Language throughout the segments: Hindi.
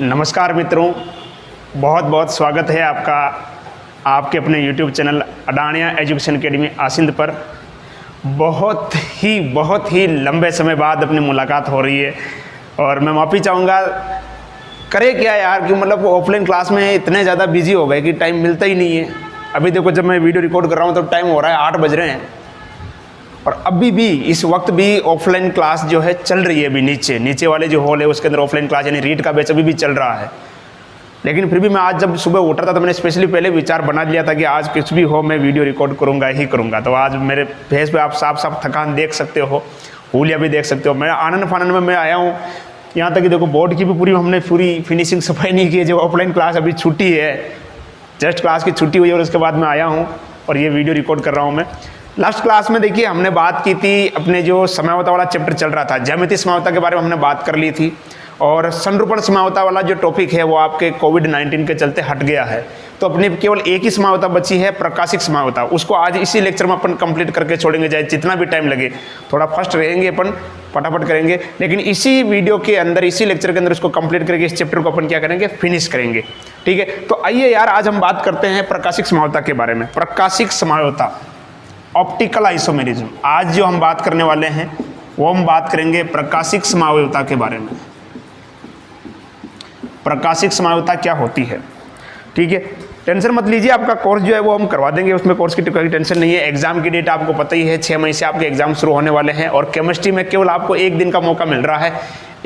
नमस्कार मित्रों, बहुत बहुत स्वागत है आपका आपके अपने YouTube channel Adaniya education academy Asind पर। बहुत ही लंबे समय बाद अपनी मुलाकात हो रही है और मैं माफ़ी चाहूँगा। करे क्या यार कि मतलब ऑफलाइन क्लास में इतने ज़्यादा बिजी हो गए कि टाइम मिलता ही नहीं है। अभी देखो, जब मैं वीडियो रिकॉर्ड कर रहा हूँ तो टाइम हो रहा है 8 बज रहे हैं और अभी भी इस वक्त भी ऑफलाइन क्लास जो है चल रही है। अभी नीचे वाले जो हॉल है उसके अंदर ऑफलाइन क्लास यानी रीड का बैच अभी भी चल रहा है। लेकिन फिर भी मैं आज जब सुबह उठा था तो मैंने स्पेशली पहले विचार बना लिया था कि आज कुछ भी हो मैं वीडियो रिकॉर्ड करूँगा ही करूँगा। तो आज मेरे फेस पे आप साफ थकान देख सकते हो, हुलिया भी देख सकते हो। मैं आनंद फानंद में मैं आया हूँ। यहाँ तक कि देखो बोर्ड की भी हमने पूरी फिनिशिंग सफाई नहीं की है। जो ऑफलाइन क्लास अभी छुट्टी है, जस्ट क्लास की छुट्टी हुई और उसके बाद मैं आया हूँ और ये वीडियो रिकॉर्ड कर रहा हूँ मैं। लास्ट क्लास में देखिए हमने बात की थी, अपने जो समयावता वाला चैप्टर चल रहा था, ज्यामितीय समयावता के बारे में हमने बात कर ली थी। और संरूपण समयावता वाला जो टॉपिक है वो आपके कोविड-19 के चलते हट गया है। तो अपनी केवल एक ही समयावता बची है, प्रकाशिक समयावता। उसको आज इसी लेक्चर में अपन कंप्लीट करके छोड़ेंगे, चाहे जितना भी टाइम लगे। थोड़ा फर्स्ट रहेंगे, अपन फटाफट करेंगे, लेकिन इसी वीडियो के अंदर, इसी लेक्चर के अंदर उसको कंप्लीट करके इस चैप्टर को अपन क्या करेंगे, फिनिश करेंगे। ठीक है, तो आइए यार आज हम बात करते हैं प्रकाशिक समयावता के बारे में। प्रकाशिक समयावता, ऑप्टिकल आइसोमेरिज्म। आज जो हम बात करने वाले हैं वो हम बात करेंगे प्रकाशिक समयावता के बारे में। प्रकाशिक समयावता क्या होती है, ठीक है। टेंशन मत लीजिए, आपका कोर्स जो है वो हम करवा देंगे, उसमें कोर्स की कोई टेंशन नहीं है। एग्जाम की डेट आपको पता ही है, 6 मई से आपके एग्जाम शुरू होने वाले हैं और केमिस्ट्री में केवल आपको 1 दिन का मौका मिल रहा है,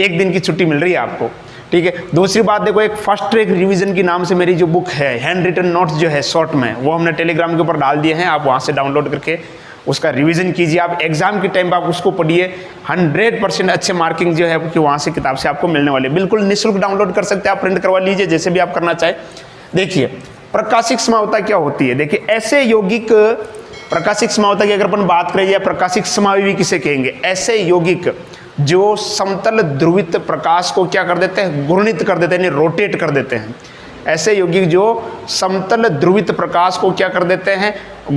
1 दिन की छुट्टी मिल रही है आपको। ठीक है, दूसरी बात देखो, एक फर्स्ट ट्रैक रिवीजन की नाम से मेरी जो बुक है, हैंड रिटन नोट्स जो है शॉर्ट में, वो हमने टेलीग्राम के ऊपर डाल दिए हैं। आप वहाँ से डाउनलोड करके उसका रिवीजन कीजिए। आप एग्जाम के टाइम पर आप उसको पढ़िए। 100% अच्छे मार्किंग जो है कि वहाँ से किताब से आपको मिलने वाले, बिल्कुल निःशुल्क डाउनलोड कर सकते हैं आप, प्रिंट करवा लीजिए, जैसे भी आप करना चाहे। देखिए प्रकाशिक समयावता क्या होती है। देखिए ऐसे यौगिक, प्रकाशिक समयावता की अगर अपन बात करें या प्रकाशिक समावयवी किसे कहेंगे, ऐसे यौगिक जो समतल ध्रुवित प्रकाश को क्या कर देते हैं, घूर्णित कर देते हैं, यानी रोटेट कर देते हैं। ऐसे यौगिक जो समतल ध्रुवित प्रकाश को क्या कर देते हैं,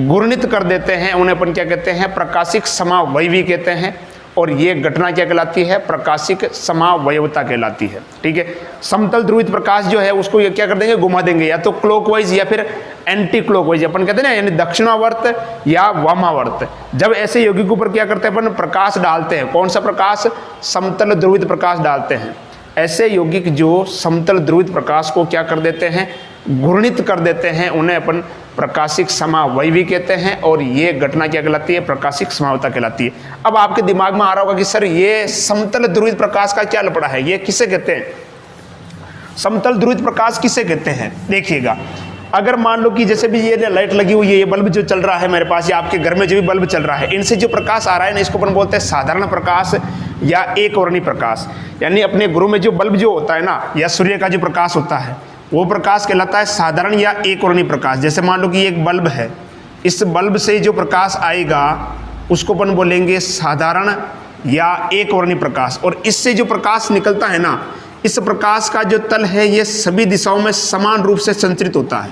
घूर्णित कर देते हैं, उन्हें अपन क्या कहते हैं, प्रकाशिक समावयवी कहते हैं। और ये घटना क्या कहलाती है, प्रकाशिक समावयवता कहलाती है। ठीक है, समतल ध्रुवित प्रकाश जो है उसको ये क्या कर देंगे, घुमा देंगे, या तो क्लॉकवाइज या फिर एंटी क्लॉकवाइज अपन कहते हैं ना, यानी दक्षिणावर्त या वामावर्त। जब ऐसे यौगिक ऊपर क्या करते हैं अपन, प्रकाश डालते हैं, कौन सा प्रकाश, समतल ध्रुवित प्रकाश डालते हैं। ऐसे यौगिक जो समतल ध्रुवित प्रकाश को क्या कर देते हैं, घूर्णित कर देते हैं, उन्हें अपन प्रकाशिक समावयवी कहते हैं। और ये घटना क्या कहलाती है, प्रकाशिक समयावता कहलाती है। अब आपके दिमाग में आ रहा होगा कि सर ये समतल ध्रुवित प्रकाश का क्या लफड़ा है, ये किसे कहते हैं, समतल ध्रुवित प्रकाश किसे कहते हैं। देखिएगा, अगर मान लो कि जैसे भी ये लाइट लगी हुई है, ये बल्ब जो चल रहा है मेरे पास, या आपके घर में जो भी बल्ब चल रहा है, इनसे जो प्रकाश आ रहा है ना, इसको अपन बोलते हैं साधारण प्रकाश या एकवर्णी प्रकाश। यानी अपने घरों में जो बल्ब जो होता है ना, या सूर्य का जो प्रकाश होता है, वो प्रकाश कहलाता है साधारण या एकवर्णी प्रकाश। जैसे मान लो कि एक बल्ब है, इस बल्ब से जो प्रकाश आएगा उसको अपन बोलेंगे साधारण या एकवर्णी प्रकाश। और इससे जो प्रकाश निकलता है ना, इस प्रकाश का जो तल है ये सभी दिशाओं में समान रूप से संचरित होता है।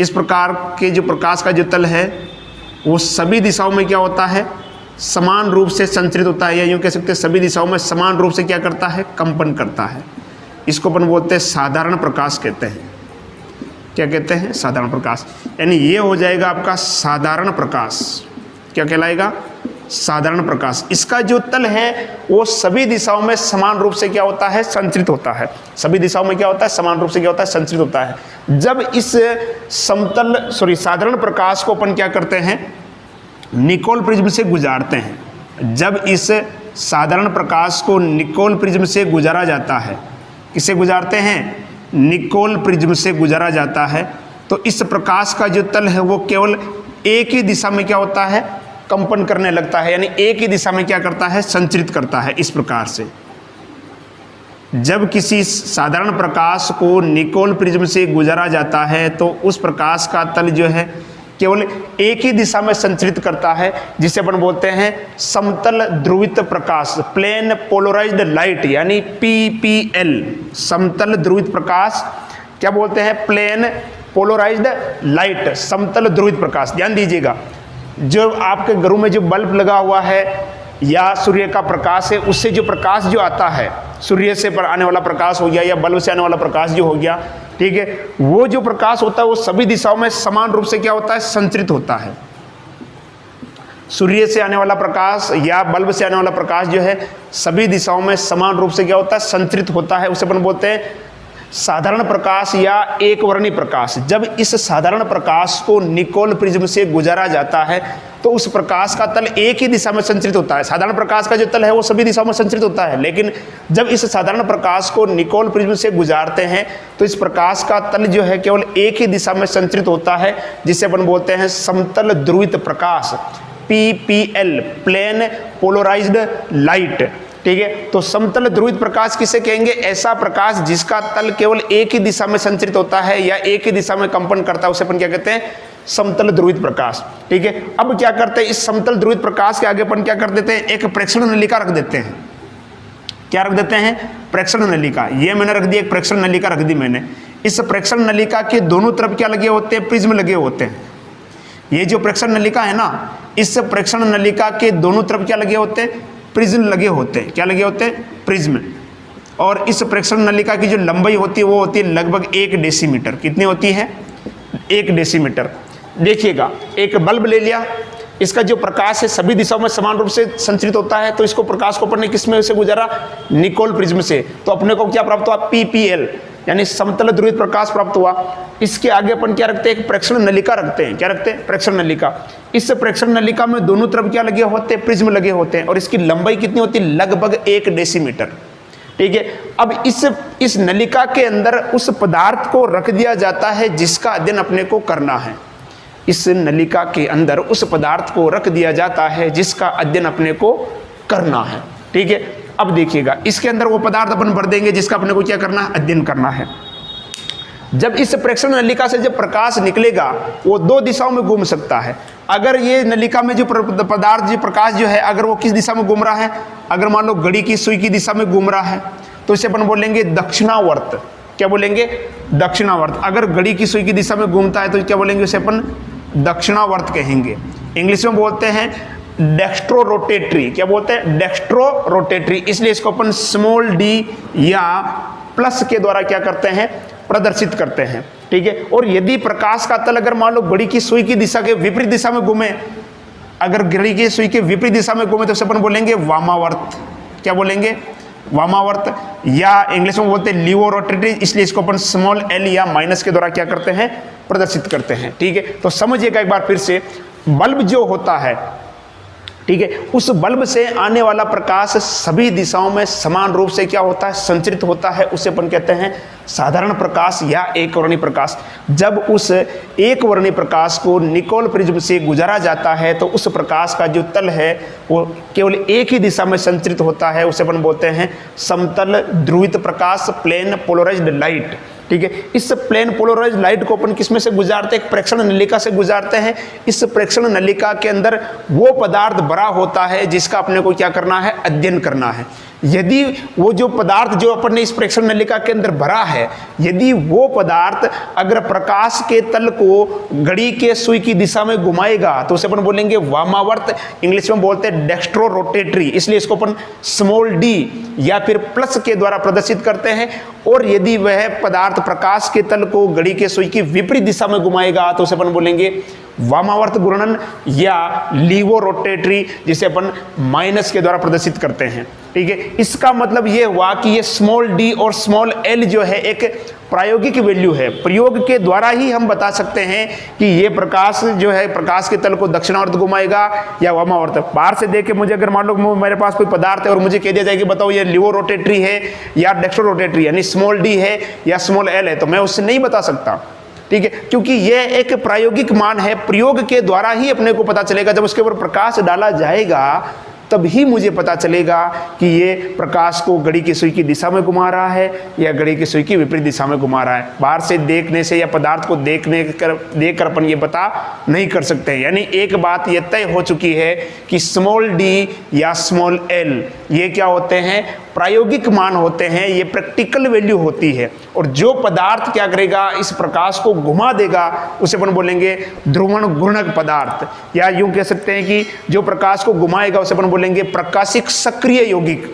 इस प्रकार के जो प्रकाश का जो तल है वो सभी दिशाओं में क्या होता है, समान रूप से संचरित होता है, या यूँ कह सकते हैं सभी दिशाओं में समान रूप से क्या करता है, कंपन करता है। इसको अपन बोलते हैं साधारण प्रकाश कहते हैं। क्या कहते हैं, साधारण प्रकाश। यानी ये हो जाएगा आपका साधारण प्रकाश। क्या कहलाएगा, साधारण प्रकाश। इसका जो तल है वो सभी दिशाओं में समान रूप से क्या होता है, संचरित होता है। सभी दिशाओं में क्या होता है, समान रूप से क्या होता है, संचरित होता है। जब इस साधारण प्रकाश को अपन क्या करते हैं, निकोल प्रिज्म से गुजारते हैं। जब इस साधारण प्रकाश को निकोल प्रिज्म से गुजारा जाता है, किसे गुजारते हैं, निकोल प्रिज्म से गुजारा जाता है, तो इस प्रकाश का जो तल है वो केवल एक ही दिशा में क्या होता है, कंपन करने लगता है। यानी एक ही दिशा में क्या करता है, संचरित करता है। इस प्रकार से जब किसी साधारण प्रकाश को निकोल प्रिज्म से गुजारा जाता है तो उस प्रकाश का तल जो है केवल एक ही दिशा में संचरित करता है, जिसे अपन बोलते हैं समतल ध्रुवित प्रकाश, प्लेन पोलराइज्ड लाइट, यानी PPL। समतल ध्रुवित प्रकाश क्या बोलते हैं, प्लेन पोलराइज्ड लाइट, समतल ध्रुवित प्रकाश। ध्यान दीजिएगा, जो आपके घरों में जो बल्ब लगा हुआ है, या सूर्य का प्रकाश है, उससे जो प्रकाश जो आता है, सूर्य से पर आने वाला प्रकाश हो गया या बल्ब से आने वाला प्रकाश जो हो गया, ठीक है, वो जो प्रकाश होता है वो सभी दिशाओं में समान रूप से क्या होता है, संचरित होता है। सूर्य से आने वाला प्रकाश या बल्ब से आने वाला प्रकाश जो है सभी दिशाओं में समान रूप से क्या होता है, संचरित होता है। उसे अपन बोलते हैं साधारण प्रकाश या एक वर्णी प्रकाश। जब इस साधारण प्रकाश को निकोल प्रिज्म से गुजारा जाता है तो उस प्रकाश का तल एक ही दिशा में संचरित होता है। साधारण प्रकाश का जो तल है वो सभी दिशाओं में संचरित होता है, लेकिन जब इस साधारण प्रकाश को निकोल प्रिज्म से गुजारते हैं तो इस प्रकाश का तल जो है केवल एक ही दिशा में संचरित होता है, जिसे अपन बोलते हैं समतल ध्रुवित प्रकाश, PPL, प्लेन पोलराइज्ड लाइट। ठीक है, तो समतल ध्रुवित प्रकाश किसे कहेंगे, ऐसा प्रकाश जिसका तल केवल एक ही दिशा में संचरित होता है या एक ही दिशा में कंपन करता है, उसे अपन क्या कहते हैं, समतल ध्रुवित प्रकाश। ठीक है, अब क्या करते हैं, इस समतल ध्रुवित प्रकाश के आगे अपन क्या कर देते हैं, एक प्रेक्षण नलिका रख देते हैं। क्या रख देते हैं, प्रेक्षण नलिका। ये मैंने रख दी, एक प्रेक्षण नलिका रख दी मैंने। इस प्रेक्षण नलिका के दोनों तरफ क्या लगे होते हैं, प्रिज्म लगे होते हैं। ये जो प्रेक्षण नलिका है ना, इस प्रेक्षण नलिका के दोनों तरफ क्या लगे होते हैं, प्रिज्म लगे होते हैं। क्या लगे होते हैं, प्रिज्म। और इस प्रेक्षण नलिका की जो लंबाई होती है वो होती है लगभग 1 डेसीमीटर। कितनी होती है, 1 डेसीमीटर। देखिएगा, एक बल्ब ले लिया, इसका जो प्रकाश है सभी दिशाओं में समान रूप से संचरित होता है, तो इसको प्रकाश को अपने किस में से गुजारा, निकोल प्रिज्म से। तो अपने को क्या प्राप्त हुआ, PPL, यानी समतल ध्रुवित प्रकाश प्राप्त हुआ। इसके आगे अपन क्या रखते हैं, एक प्रेक्षण नलिका रखते हैं। क्या रखते हैं, प्रेक्षण नलिका। इस प्रेक्षण नलिका में दोनों तरफ क्या लगे होते हैं, प्रिज्म लगे होते हैं, और इसकी लंबाई कितनी होती है, लगभग 1 डेसीमीटर। ठीक है, अब इस नलिका के अंदर उस पदार्थ को रख दिया जाता है जिसका अध्ययन अपने को करना है। इस नलिका के अंदर उस पदार्थ को रख दिया जाता है जिसका अध्ययन अपने को करना है। ठीक है, अब देखिएगा, इसके अंदर वो पदार्थ अपन भर देंगे जिसका अपने को क्या करना है, अध्ययन करना है। जब इस प्रेक्षण नलिका से जब प्रकाश निकलेगा वो 2 दिशाओं में घूम सकता है। अगर ये नलिका में जो पदार्थ जो प्रकाश जो है, अगर वो किस दिशा में घूम रहा है, अगर मान लो घड़ी की सुई की दिशा में घूम रहा है तो इसे अपन बोलेंगे दक्षिणावर्त। क्या बोलेंगे, दक्षिणावर्त। अगर घड़ी की सुई की दिशा में घूमता है तो क्या बोलेंगे, उसे अपन दक्षिणावर्त कहेंगे। इंग्लिश में बोलते हैं डेक्स्ट्रो रोटेटरी। क्या बोलते हैं, डेक्स्ट्रो रोटेटरी। इसलिए इसको अपन स्मॉल d या प्लस के द्वारा क्या करते हैं, प्रदर्शित करते हैं। ठीक है, और यदि प्रकाश का तल अगर मान लो घड़ी की सुई की दिशा के विपरीत दिशा में घूमे, अगर घड़ी की सुई के विपरीत दिशा में घूमे तो उसे अपन बोलेंगे वामावर्त। क्या बोलेंगे, वामावर्त। या इंग्लिश में बोलते हैं लीवो रोटेटरी, इसलिए इसको अपन स्मॉल l या माइनस के द्वारा क्या करते हैं, प्रदर्शित करते हैं। ठीक है, तो समझिएगा एक बार फिर से, बल्ब जो होता है, ठीक है, उस बल्ब से आने वाला प्रकाश सभी दिशाओं में समान रूप से क्या होता है, संचरित होता है। उसे अपन कहते हैं साधारण प्रकाश या एक वर्णी प्रकाश। जब उस एक वर्णी प्रकाश को निकोल प्रिज्म से गुजारा जाता है तो उस प्रकाश का जो तल है वो केवल एक ही दिशा में संचरित होता है। उसे अपन बोलते हैं समतल ध्रुवित प्रकाश, प्लेन पोलराइज्ड लाइट। ठीक है, इस प्लेन पोलराइज्ड लाइट को अपन किसमें से गुजारते हैं, एक प्रेक्षण नलिका से गुजारते हैं। इस प्रेक्षण नलिका के अंदर वो पदार्थ भरा होता है जिसका अपने को क्या करना है, अध्ययन करना है। यदि वो जो पदार्थ जो अपन ने इस प्रेक्षण नलिका के अंदर भरा है, यदि वो पदार्थ अगर प्रकाश के तल को घड़ी के सुई की दिशा में घुमाएगा तो उसे अपन बोलेंगे वामावर्त। इंग्लिश में बोलते हैं डेक्स्ट्रो रोटेटरी, इसलिए इसको अपन स्मॉल d या फिर प्लस के द्वारा प्रदर्शित करते हैं। और यदि वह पदार्थ प्रकाश के तल को घड़ी के सुई की विपरीत दिशा में घुमाएगा तो उसे अपन बोलेंगे वामावर्त घूर्णन या लीवो रोटेटरी, जिसे अपन माइनस के द्वारा प्रदर्शित करते हैं। ठीक है, इसका मतलब ये हुआ कि ये स्मॉल d और स्मॉल l जो है एक प्रायोगिक वैल्यू है। प्रयोग के द्वारा ही हम बता सकते हैं कि ये प्रकाश जो है प्रकाश के तल को दक्षिणावर्त घुमाएगा या वामावर्त। बाहर से देख के मुझे अगर मान लो मेरे पास कोई पदार्थ है और मुझे कह दिया जाए कि बताओ ये लीवो रोटेटरी है या डेक्स्ट्रो रोटेटरी, यानी स्मॉल d है या स्मॉल l है, तो मैं उससे नहीं बता सकता। ठीक है, क्योंकि यह एक प्रायोगिक मान है। प्रयोग के द्वारा ही अपने को पता चलेगा, जब उसके ऊपर प्रकाश डाला जाएगा तब ही मुझे पता चलेगा कि ये प्रकाश को घड़ी की सुई की दिशा में घुमा रहा है या घड़ी की सुई की विपरीत दिशा में घुमा रहा है। बाहर से देखने से या पदार्थ को देखकर अपन ये पता नहीं कर सकते। यानी एक बात ये तय हो चुकी है कि स्मॉल d या स्मॉल l ये क्या होते हैं, प्रायोगिक मान होते हैं, ये प्रैक्टिकल वैल्यू होती है। और जो पदार्थ क्या करेगा, इस प्रकाश को घुमा देगा, उसे अपन बोलेंगे ध्रुवण घूर्णक पदार्थ, या यूं कह सकते हैं कि जो प्रकाश को घुमाएगा उसे अपन बोलेंगे प्रकाशिक सक्रिय यौगिक।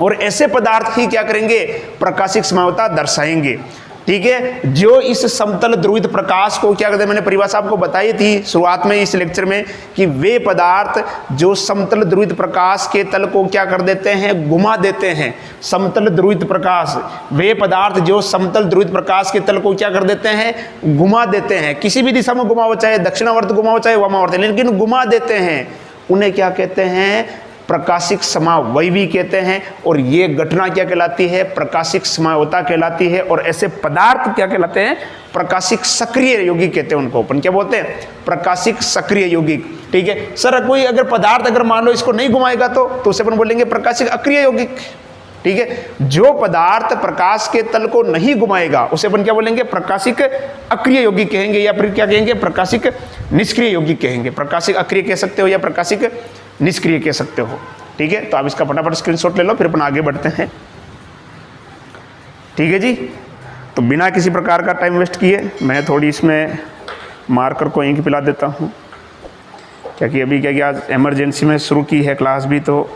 और ऐसे पदार्थ ही क्या करेंगे, प्रकाशिक समावता दर्शाएंगे। ठीक है, जो इस समतल ध्रुवित प्रकाश को क्या कहते हैं, मैंने परिभाषा आपको बताई थी शुरुआत में इस लेक्चर में कि वे पदार्थ जो समतल ध्रुवित प्रकाश के तल को क्या कर देते हैं, घुमा देते हैं। समतल ध्रुवित प्रकाश, वे पदार्थ जो समतल ध्रुवित प्रकाश के तल को क्या कर देते हैं, घुमा देते हैं। किसी भी दिशा में घुमाओ, चाहे दक्षिणावर्त घुमाओ चाहे वामावर्त, लेकिन घुमा देते हैं, उन्हें क्या कहते हैं, प्रकाशिक समावयवी कहते हैं। और ये घटना क्या कहलाती है, प्रकाशिक समावता कहलाती है। और ऐसे पदार्थ क्या कहलाते हैं, प्रकाशिक सक्रिय यौगिक कहते हैं उनको। अपन क्या बोलते हैं, प्रकाशिक सक्रिय यौगिक। ठीक है सर, कोई अगर पदार्थ अगर मान लो इसको नहीं घुमाएगा तो उसे अपन बोलेंगे प्रकाशिक अक्रिय यौगिक। ठीक है, जो पदार्थ प्रकाश के तल को नहीं घुमाएगा उसे अपन क्या बोलेंगे, प्रकाशिक अक्रिय यौगिक कहेंगे, या फिर क्या कहेंगे, प्रकाशिक निष्क्रिय यौगिक कहेंगे। प्रकाशिक अक्रिय कह सकते हो या प्रकाशिक निष्क्रिय कह सकते हो। ठीक है, तो आप इसका फटाफट स्क्रीनशॉट ले लो, फिर अपन आगे बढ़ते हैं। ठीक है जी, तो बिना किसी प्रकार का टाइम वेस्ट किए मैं थोड़ी इसमें मार्कर को इंक पिला देता हूँ, क्योंकि अभी क्या किया, आज इमरजेंसी में शुरू की है क्लास भी, तो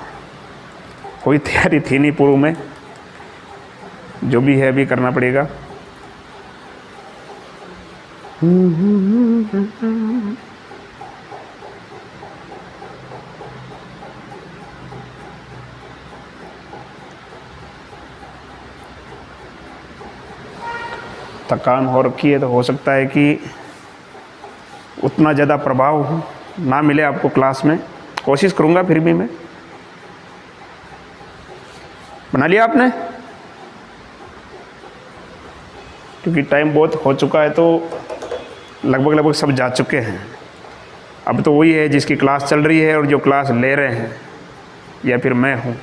कोई तैयारी थी नहीं पूर्व में, जो भी है अभी करना पड़ेगा। थकान हो रखी है, तो हो सकता है कि उतना ज़्यादा प्रभाव ना मिले आपको क्लास में। कोशिश करूँगा फिर भी मैं। बना लिया आपने? क्योंकि टाइम बहुत हो चुका है, तो लगभग सब जा चुके हैं। अब तो वही है जिसकी क्लास चल रही है और जो क्लास ले रहे हैं, या फिर मैं हूँ।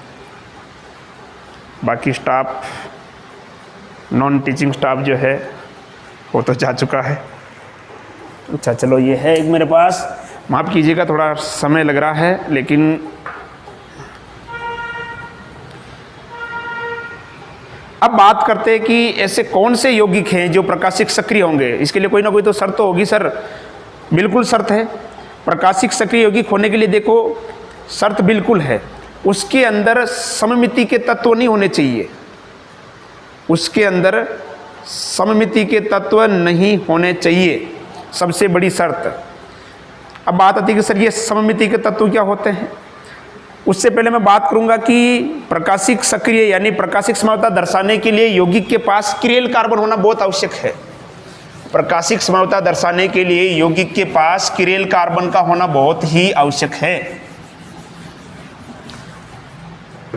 बाकी स्टाफ, नॉन टीचिंग स्टाफ जो है वो तो जा चुका है। अच्छा चलो, ये है एक मेरे पास, माफ़ कीजिएगा थोड़ा समय लग रहा है, लेकिन अब बात करते हैं कि ऐसे कौन से यौगिक हैं जो प्रकाशिक सक्रिय होंगे। इसके लिए कोई ना कोई तो शर्त तो होगी सर। बिल्कुल शर्त है, प्रकाशिक सक्रिय यौगिक होने के लिए देखो शर्त बिल्कुल है, उसके अंदर सममिति के तत्व नहीं होने चाहिए। उसके अंदर सममिति के तत्व नहीं होने चाहिए, सबसे बड़ी शर्त। अब बात आती है कि सर ये सममिति के तत्व क्या होते हैं। उससे पहले मैं बात करूंगा कि प्रकाशिक सक्रिय यानी प्रकाशिक समावता दर्शाने के लिए यौगिक के पास किरेल कार्बन होना बहुत आवश्यक है। प्रकाशिक समावता दर्शाने के लिए यौगिक के पास किरेल कार्बन का होना बहुत ही आवश्यक है।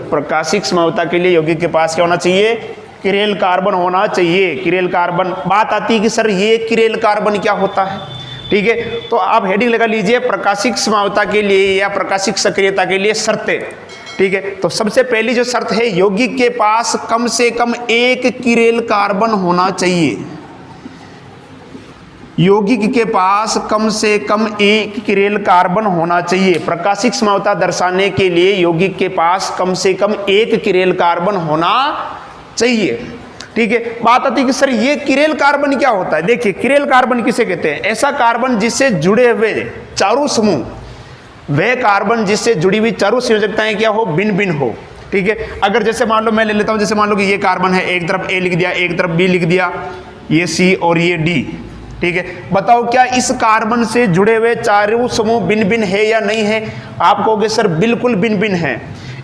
प्रकाशिक समावता के लिए यौगिक के पास क्या होना चाहिए, किरेल कार्बन होना चाहिए। किरेल कार्बन, बात आती है कि सर ये किरेल कार्बन क्या होता है। ठीक है, तो आप हेडिंग लगा लीजिए प्रकाशिक समावता के लिए या प्रकाशिक सक्रियता के लिए शर्तें। ठीक है, तो सबसे पहली जो शर्त है, यौगिक के पास कम से कम एक किरेल कार्बन होना चाहिए। यौगिक के पास कम से कम एक किरेल कार्बन होना चाहिए। प्रकाशिक समावता दर्शाने के लिए यौगिक के पास कम से कम एक किरेल कार्बन होना चाहिए। ठीक है, बात आती है कि सर ये किरेल कार्बन क्या होता है। देखिए, किरेल कार्बन किसे कहते हैं, ऐसा कार्बन जिससे जुड़े हुए चारों समूह, वह कार्बन जिससे जुड़ी हुई चारों संयोजकताएं क्या हो, भिन्न भिन्न हो। ठीक है, अगर जैसे मान लो मैं ले लेता हूं, जैसे मान लो कि ये कार्बन है, एक तरफ ए लिख दिया, एक तरफ बी लिख दिया, ये सी और ये डी। ठीक है, बताओ क्या इस कार्बन से जुड़े हुए चारों समूह भिन्न भिन्न है या नहीं है। आप कहोगे सर बिल्कुल भिन्न भिन्न है।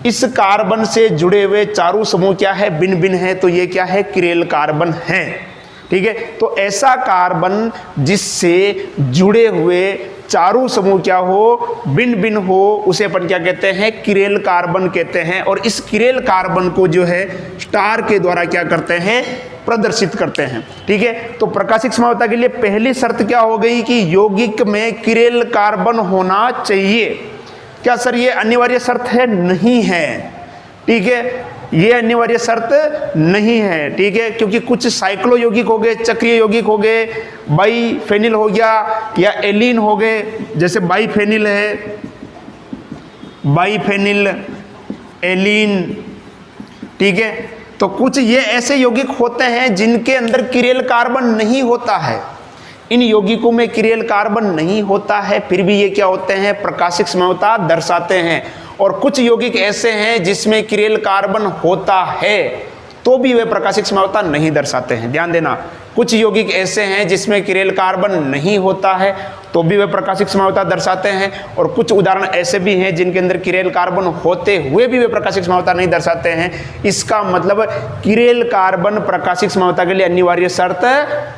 इस कार्बन से जुड़े हुए चारों समूह क्या है, भिन्न भिन्न है, तो ये क्या है, किरेल कार्बन है। ठीक है, तो ऐसा कार्बन जिससे जुड़े हुए चारों समूह क्या हो, भिन्न भिन्न हो, उसे अपन क्या कहते हैं, किरेल कार्बन कहते हैं। और इस किरेल कार्बन को जो है स्टार के द्वारा क्या करते हैं, प्रदर्शित करते हैं। ठीक है, तो प्रकाशिक समावता के लिए पहली शर्त क्या हो गई कि यौगिक में किरेल कार्बन होना चाहिए। क्या सर ये अनिवार्य शर्त है, नहीं है। ठीक है, ये अनिवार्य शर्त नहीं है। ठीक है, क्योंकि कुछ साइक्लो यौगिक हो गए, चक्रीय यौगिक हो गए, बाईफेनिल हो गया या एलीन हो गए, जैसे बाईफेनिल है, बाईफेनिल, एलीन। ठीक है, तो कुछ ये ऐसे यौगिक होते हैं जिनके अंदर किरेल कार्बन नहीं होता है। इन यौगिकों में किरेल कार्बन नहीं होता है, फिर भी ये क्या होते हैं, प्रकाशिक समता दर्शाते हैं। और कुछ यौगिक ऐसे हैं जिसमें किरेल कार्बन होता है तो भी वे प्रकाशिक समता नहीं दर्शाते हैं। ध्यान देना, कुछ यौगिक ऐसे हैं जिसमें किरेल कार्बन नहीं होता है तो भी वे प्रकाशिक समता दर्शाते हैं, और कुछ उदाहरण ऐसे भी हैं जिनके अंदर किरेल कार्बन होते हुए भी वे प्रकाशिक समता नहीं दर्शाते हैं। इसका मतलब किरेल कार्बन प्रकाशिक समता के लिए अनिवार्य शर्त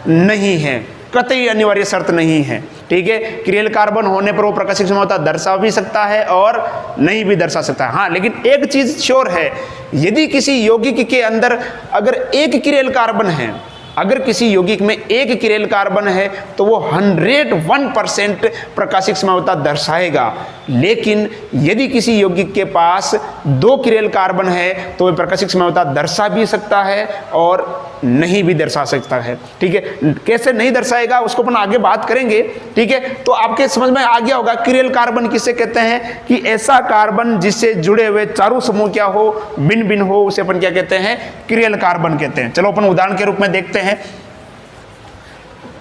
नहीं है, कतई अनिवार्य शर्त नहीं है। ठीक है, किरेल कार्बन होने पर वो प्रकाशिक समता दर्शा भी सकता है और नहीं भी दर्शा सकता है। हाँ, लेकिन एक चीज श्योर है, यदि किसी यौगिक के अंदर अगर एक किरेल कार्बन है, अगर किसी यौगिक में एक किरेल कार्बन है तो वो 101% प्रकाशिक समता दर्शाएगा। लेकिन यदि किसी यौगिक के पास 2 किरेल कार्बन है तो वह प्रकाशिक समता दर्शा भी सकता है और नहीं भी दर्शा सकता है। ठीक है, कैसे नहीं दर्शाएगा उसको अपन आगे बात करेंगे। ठीक है, तो आपके समझ में आ गया होगा किरेल कार्बन किसे कहते हैं, कि ऐसा कार्बन जिससे जुड़े हुए चारों समूह क्या हो, भिन्न भिन्न हो, उसे अपन क्या कहते हैं, किरेल कार्बन कहते हैं। चलो अपन उदाहरण के रूप में देखते हैं।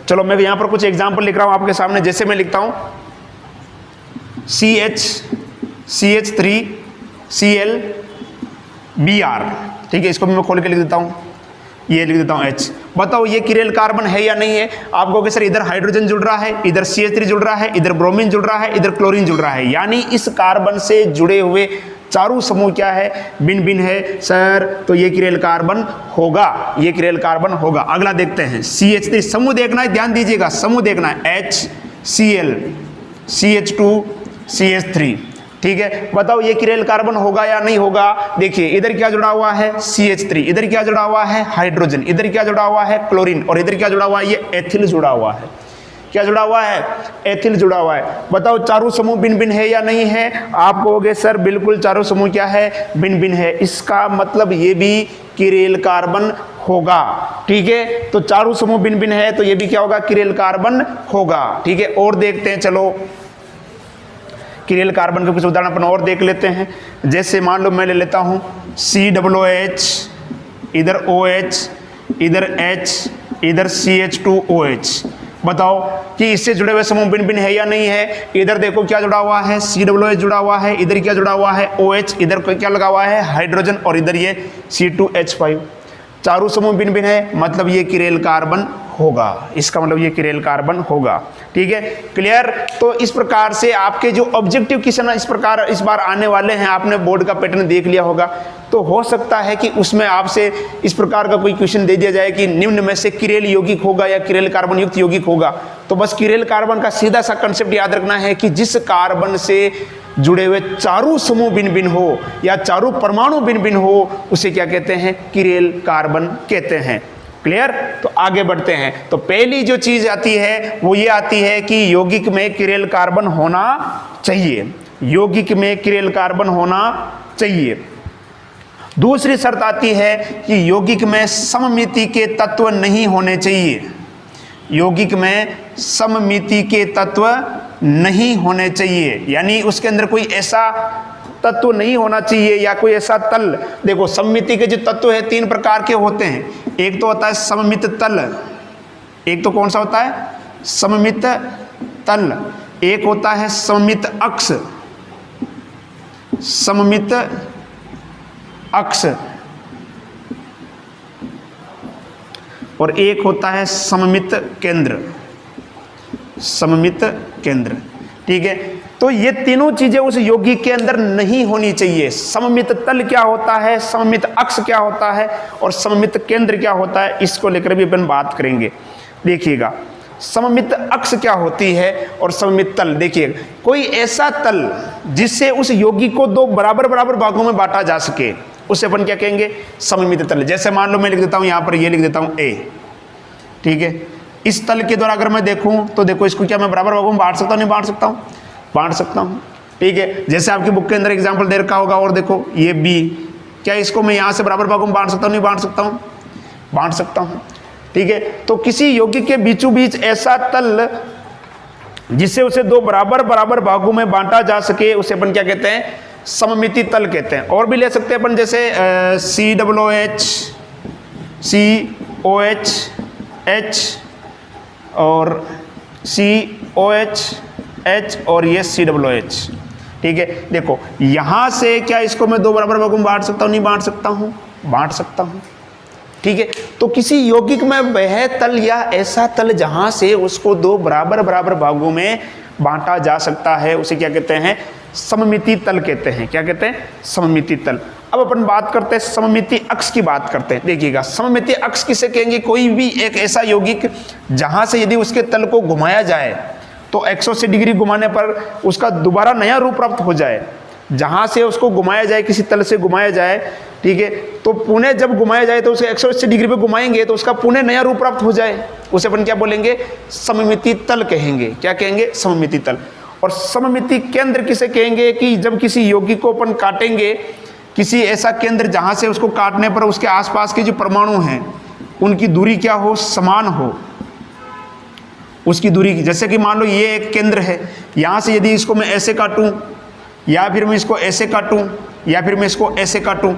चलो मैं यहां पर कुछ एग्जाम्पल लिख रहा हूं आपके सामने। जैसे मैं लिखता हूं CH3Cl Br। ठीक है, इसको भी मैं खोल के लिख देता हूं, ये लिख देता हूं H। बताओ ये किरेल कार्बन है या नहीं है। आप कहोगे सर इधर हाइड्रोजन जुड़ रहा है, इधर CH3 जुड़ रहा है, इधर ब्रोमीन जुड़ रहा है, इधर क्लोरीन जुड़ रहा है, यानी इस कार्बन से जुड़े हुए चारों समूह क्या है, भिन्न भिन्न है सर, तो ये किरेल कार्बन होगा, ये किरेल कार्बन होगा। अगला देखते हैं CH3, समूह देखना है, ध्यान दीजिएगा, समूह देखना है, HCl CH2 CH3। ठीक है, बताओ ये किरेल कार्बन होगा या नहीं होगा। देखिए इधर क्या जुड़ा हुआ है, CH3, इधर क्या जुड़ा हुआ है, हाइड्रोजन, इधर क्या जुड़ा हुआ है, क्लोरीन, और इधर क्या जुड़ा हुआ है, ये एथिल जुड़ा हुआ है। क्या जुड़ा हुआ है, एथिल जुड़ा हुआ है। बताओ चारों समूह भिन्न भिन्न है या नहीं है। आप कहोगे सर बिल्कुल चारों समूह क्या है, भिन्न भिन्न है। इसका मतलब ये भी किरेल कार्बन होगा। ठीक है, तो चारों समूह भिन्न भिन्न है तो ये भी क्या होगा, किरेल कार्बन होगा। ठीक है, और देखते हैं, चलो किरेल कार्बन के कुछ उदाहरण अपन और देख लेते हैं। जैसे मान लो मैं ले लेता हूं COOH, इधर OH, इधर H, इधर CH2OH। बताओ कि इससे जुड़े हुए समूह भिन्न भिन्न है या नहीं है। इधर देखो क्या जुड़ा हुआ है, COOH जुड़ा हुआ है, इधर क्या जुड़ा हुआ है, OH, इधर क्या लगा हुआ है, हाइड्रोजन, और इधर ये C2H5। चारों समूह भिन्न भिन्न है, मतलब ये किरेल कार्बन होगा। इसका मतलब ये किरेल कार्बन होगा। ठीक है, क्लियर। तो इस प्रकार से आपके जो ऑब्जेक्टिव क्वेश्चन इस प्रकार इस बार आने वाले हैं, आपने बोर्ड का पैटर्न देख लिया होगा, तो हो सकता है कि उसमें आपसे इस प्रकार का कोई क्वेश्चन दे दिया जाए कि निम्न में से किरेल यौगिक होगा या किरेल कार्बन युक्त यौगिक होगा। तो बस किरेल कार्बन का सीधा सा कंसेप्ट याद रखना है कि जिस कार्बन से जुड़े हुए चारों समूह भिन्न भिन्न हो या चारों परमाणु भिन्न भिन्न हो, उसे क्या कहते हैं, किरेल कार्बन कहते हैं। क्लियर। तो आगे बढ़ते हैं। तो पहली जो चीज आती है वो ये आती है कि यौगिक में किरेल कार्बन होना चाहिए, यौगिक में किरेल कार्बन होना चाहिए। दूसरी शर्त आती है कि यौगिक में सममिति के तत्व नहीं होने चाहिए, यौगिक में सममिति के तत्व नहीं होने चाहिए, यानी उसके अंदर कोई ऐसा तत्व नहीं होना चाहिए या कोई ऐसा तल। देखो सममिति के जो तत्व है 3 प्रकार के होते हैं। एक तो होता है सममित तल, एक तो कौन सा होता है, सममित तल, एक होता है सममित अक्ष, सममित अक्ष, और एक होता है सममित केंद्र, सममित केंद्र। ठीक है, तो ये तीनों चीजें उस यौगिक के अंदर नहीं होनी चाहिए। सममित तल क्या होता है, सममित अक्ष क्या होता है और सममित केंद्र क्या होता है, इसको लेकर भी अपन बात करेंगे। देखिएगा सममित अक्ष क्या होती है और सममित तल। देखिए कोई ऐसा तल जिससे उस यौगिक को 2 बराबर बराबर भागों में बांटा जा सके, उसे अपन क्या कहेंगे, सममित तल। जैसे मान लो मैं लिख देता हूं यहां पर, ये लिख देता हूं ए। ठीक है, इस तल के द्वारा अगर मैं देखूं तो देखो इसको क्या मैं बराबर भागों में बांट सकता हूं, नहीं बांट सकता हूं, बांट सकता हूं। ठीक है, जैसे आपकी बुक के अंदर एग्जांपल दे रखा होगा, और देखो ये बी, क्या इसको मैं यहां से बराबर भागों में बांट सकता हूं, नहीं बांट सकता हूं, बांट सकता हूं। ठीक है, तो किसी यौगिक के बीचों बीच ऐसा तल जिससे उसे 2 बराबर बराबर भागों में बांटा जा सके, उसे अपन क्या कहते हैं, सममिति तल कहते हैं। और भी ले सकते हैं अपन, जैसे COOH COH H और COH H और ये COOH। ठीक है, देखो यहाँ से क्या इसको मैं दो बराबर भागों में बांट सकता हूँ? नहीं बांट सकता हूँ, बांट सकता हूँ। ठीक है, तो किसी यौगिक में वह तल या ऐसा तल जहाँ से उसको दो बराबर बराबर भागों में बांटा जा सकता है, उसे क्या कहते हैं? सममिति तल कहते हैं। क्या कहते हैं? सममिति तल। अब अपन बात करते हैं सममिति अक्ष की बात करते हैं। देखिएगा, सममिति अक्ष किसे कहेंगे? कोई भी एक ऐसा यौगिक जहां से यदि उसके तल को घुमाया जाए तो 180 डिग्री घुमाने पर उसका दोबारा नया रूप प्राप्त हो जाए। जहां से उसको घुमाया जाए, किसी तल से घुमाया जाए, ठीक है, तो पुनः जब घुमाया जाए तो उसे 180 डिग्री पे घुमाएंगे तो उसका पुनः नया रूप प्राप्त हो जाए, उसे अपन क्या बोलेंगे? सममिति तल कहेंगे। क्या कहेंगे? सममिति तल। और सममिति केंद्र किसे कहेंगे? कि जब किसी यौगिक को अपन काटेंगे, किसी ऐसा केंद्र जहां से उसको काटने पर उसके आसपास के जो परमाणु हैं उनकी दूरी क्या हो? समान हो। उसकी दूरी, जैसे कि मान लो ये एक केंद्र है, यहाँ से यदि इसको मैं ऐसे काटूं या फिर मैं इसको ऐसे काटूं या फिर मैं इसको ऐसे काटूं,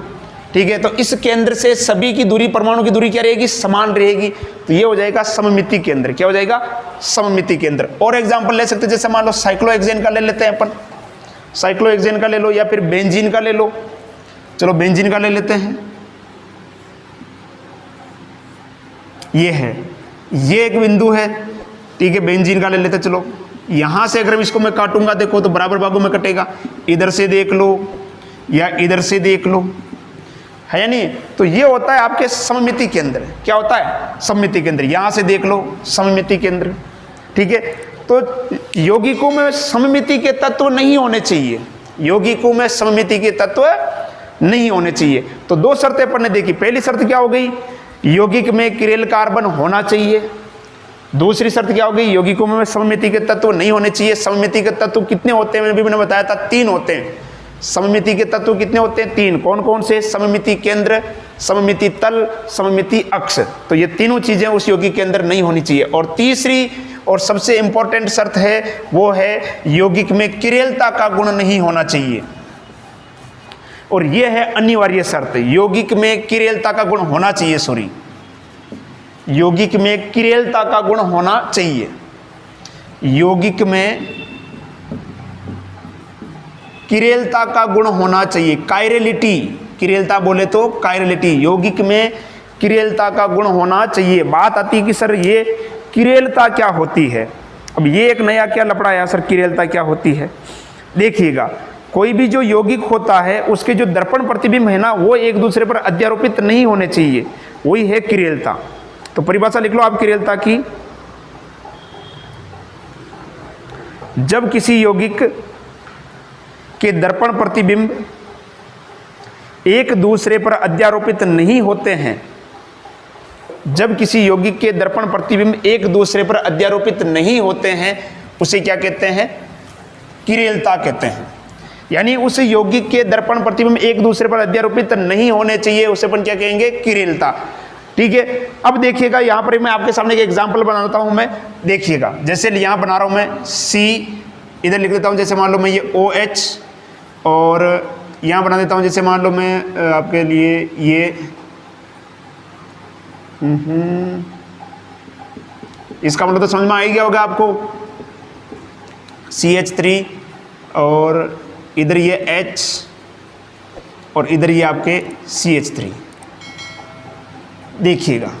ठीक है, तो इस केंद्र से सभी की दूरी, परमाणु की दूरी क्या रहेगी? समान रहेगी। तो ये हो जाएगा सममिति केंद्र। क्या हो जाएगा? सममिति केंद्र। और एग्जांपल ले सकते हैं, जैसे मान लो साइक्लोहेक्सेन का ले लेते हैं अपन, साइक्लोहेक्सेन का ले लो या फिर बेंजीन का ले लो। चलो बेंजीन का ले लेते हैं। ये है, ये एक बिंदु है, ठीक है, बेंजीन का ले लेते हैं। चलो यहां से अगर इसको मैं काटूंगा, देखो तो बराबर भागों में कटेगा। इधर से देख लो या इधर से देख लो, है या नहीं? तो ये होता है आपके सममिति केंद्र। क्या होता है? सममिति केंद्र। यहां से देख लो, सममिति केंद्र। ठीक है, तो यौगिकों में सममिति के तत्व नहीं होने चाहिए, यौगिकों में सममिति के तत्व नहीं होने चाहिए। तो दो शर्तें अपन ने देखी। पहली शर्त क्या हो गई? यौगिक में किरेल कार्बन होना चाहिए। दूसरी शर्त क्या हो गई? यौगिकों में सममिति के तत्व नहीं होने चाहिए। सममिति के तत्व कितने होते हैं? मैंने बताया था 3 होते हैं। सममिति के तत्व कितने होते हैं? 3। कौन कौन से? सममिति केंद्र, सममिति तल, सममिति अक्ष। तो ये तीनों चीजें उस यौगिक के अंदर नहीं होनी चाहिए। और तीसरी और सबसे इंपॉर्टेंट शर्त है, वो है यौगिक में किरेलता का गुण नहीं होना चाहिए। और यह है अनिवार्य शर्त, यौगिक में किरेलता का गुण होना चाहिए। सॉरी, यौगिक में किरेलता का गुण होना चाहिए। यौगिक में किरेलता का गुण होना चाहिए। कायरलिटी, किरेलता बोले तो कायरलिटी, यौगिक में किरेलता का गुण होना चाहिए। बात आती है कि सर ये किरेलता क्या होती है? अब ये एक नया क्या लफड़ा है सर, किरेलता क्या होती है? देखिएगा, कोई भी जो यौगिक होता है उसके जो दर्पण प्रतिबिंब है ना, वो एक दूसरे पर अध्यारोपित नहीं होने चाहिए, वही है किरेलता। तो परिभाषा लिख लो आप किरेलता की। जब किसी यौगिक के दर्पण प्रतिबिंब एक दूसरे पर अध्यारोपित नहीं होते हैं, जब किसी यौगिक के दर्पण प्रतिबिंब एक दूसरे पर अध्यारोपित नहीं होते हैं, उसे क्या कहते हैं? किरेलता कहते हैं। यानी उस यौगिक के दर्पण प्रतिबिंब एक दूसरे पर अध्यारोपित नहीं होने चाहिए, उसे अपन क्या कहेंगे? किरेलता। ठीक है, अब देखिएगा यहां पर मैं आपके सामने एक एग्जांपल बनाता हूं। मैं देखिएगा, जैसे यहां बना रहा हूं मैं C, इधर लिख देता हूं, जैसे मान लो मैं ये OH, और यहां बना देता हूं जैसे मान लो मैं आपके लिए ये इसका मतलब तो समझ में आ ही गया होगा आपको, CH3, और इधर ये H और इधर ये आपके CH3। देखिएगा,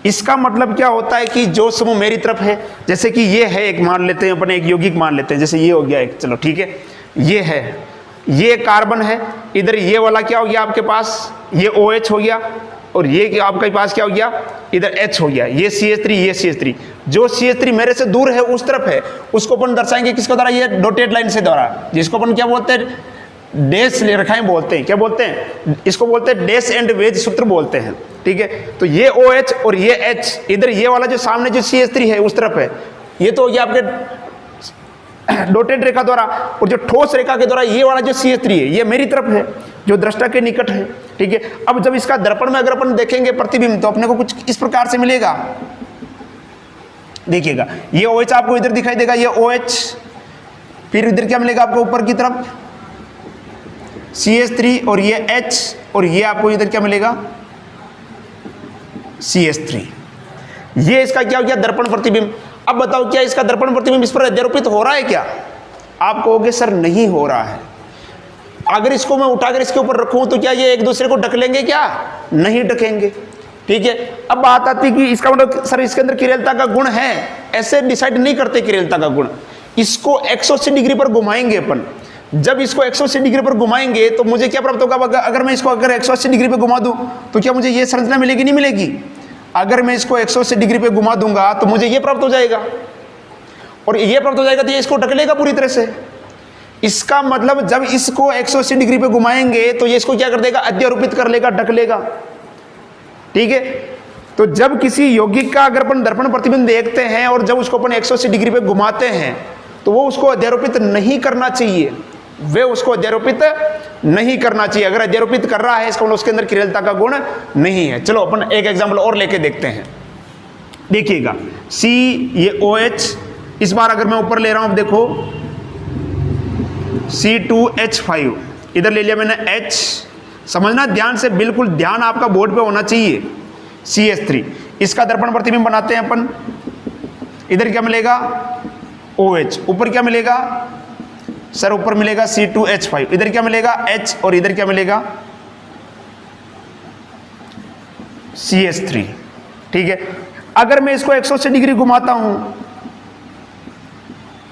इसका मतलब क्या होता है कि जो समूह मेरी तरफ है, जैसे कि ये है एक, मान लेते हैं अपन एक यौगिक मान लेते हैं, जैसे ये हो गया एक, चलो ठीक है, ये है, ये कार्बन है, इधर ये वाला क्या हो गया आपके पास? ये OH हो गया, और ये आपके पास क्या हो गया? इधर H हो गया, ये CH3, ये CH3। जो CH3 मेरे से दूर है उस तरफ है, उसको अपन दर्शाएंगे किसके द्वारा? ये डॉटेड लाइन से द्वारा, जिसको अपन क्या बोलते हैं? डैश रेखाएं बोलते हैं। क्या बोलते हैं? इसको बोलते हैं डैश एंड वेज सूत्र बोलते हैं। ठीक है, तो ये OH और ये H, इधर ये वाला जो सामने जो CH3 है उस तरफ है, ये तो ये आपके डॉटेड रेखा द्वारा, और जो ठोस रेखा के द्वारा ये वाला जो CH3 है ये मेरी तरफ है, जो दृष्टा के निकट है। ठीक है, अब जब इसका दर्पण में अगर अपन देखेंगे प्रतिबिंब, तो अपने को कुछ इस प्रकार से मिलेगा। देखिएगा, ये OH आपको इधर दिखाई देगा, ये OH, फिर इधर क्या मिलेगा आपको? ऊपर की तरफ CH3 और ये H, और ये आपको इधर क्या मिलेगा? CH3। ये इसका क्या हो गया, दर्पण प्रतिबिंब। अब बताओ क्या इसका दर्पण प्रतिबिंब इस पर अध्यारोपित हो रहा है क्या? आप कहोगे सर नहीं हो रहा है। अगर इसको मैं उठाकर इसके ऊपर रखूं तो क्या ये एक दूसरे को ढक लेंगे क्या? नहीं ढकेंगे। ठीक है, अब बात आती कि इसका मतलब सर इसके अंदर किरेलता का गुण है, ऐसे डिसाइड नहीं करते किरेलता का गुण। इसको 180 डिग्री पर घुमाएंगे अपन। जब इसको 180 डिग्री पर घुमाएंगे तो मुझे क्या प्राप्त होगा? अगर मैं इसको अगर 180 डिग्री पर घुमा दूं तो क्या मुझे ये संरचना मिलेगी? नहीं मिलेगी। अगर मैं इसको 180 डिग्री पे घुमा दूंगा तो मुझे ये प्राप्त हो जाएगा, और ये प्राप्त हो जाएगा तो ये इसको ढक लेगा पूरी तरह से। इसका मतलब जब इसको 180 डिग्री पे घुमाएंगे तो ये इसको क्या कर देगा? अध्यारोपित कर लेगा, ढक लेगा। ठीक है, तो जब किसी यौगिक का अगर अपन दर्पण प्रतिबिंब देखते हैं और जब उसको अपन 180 डिग्री पे घुमाते हैं तो वो उसको अध्यारोपित नहीं करना चाहिए, वे उसको अध्यारोपित नहीं करना चाहिए। अगर अध्यारोपित कर रहा है इसका मतलब उसके अंदर किरेलता का गुण नहीं है। चलो अपन एक एग्जांपल और लेके देखते हैं। देखिएगा C, ये OH, इस बार अगर मैं ऊपर ले रहा हूं, अब देखो C2H5, इधर ले लिया मैंने H। समझना ध्यान से, बिल्कुल ध्यान आपका बोर्ड पे होना चाहिए। CH3, इसका दर्पण प्रतिबिंब बनाते हैं अपन। इधर क्या मिलेगा? OH। ऊपर क्या मिलेगा सर? ऊपर मिलेगा C2H5। इधर क्या मिलेगा? H। और इधर क्या मिलेगा? CH3। ठीक है, अगर मैं इसको 180 डिग्री घुमाता हूं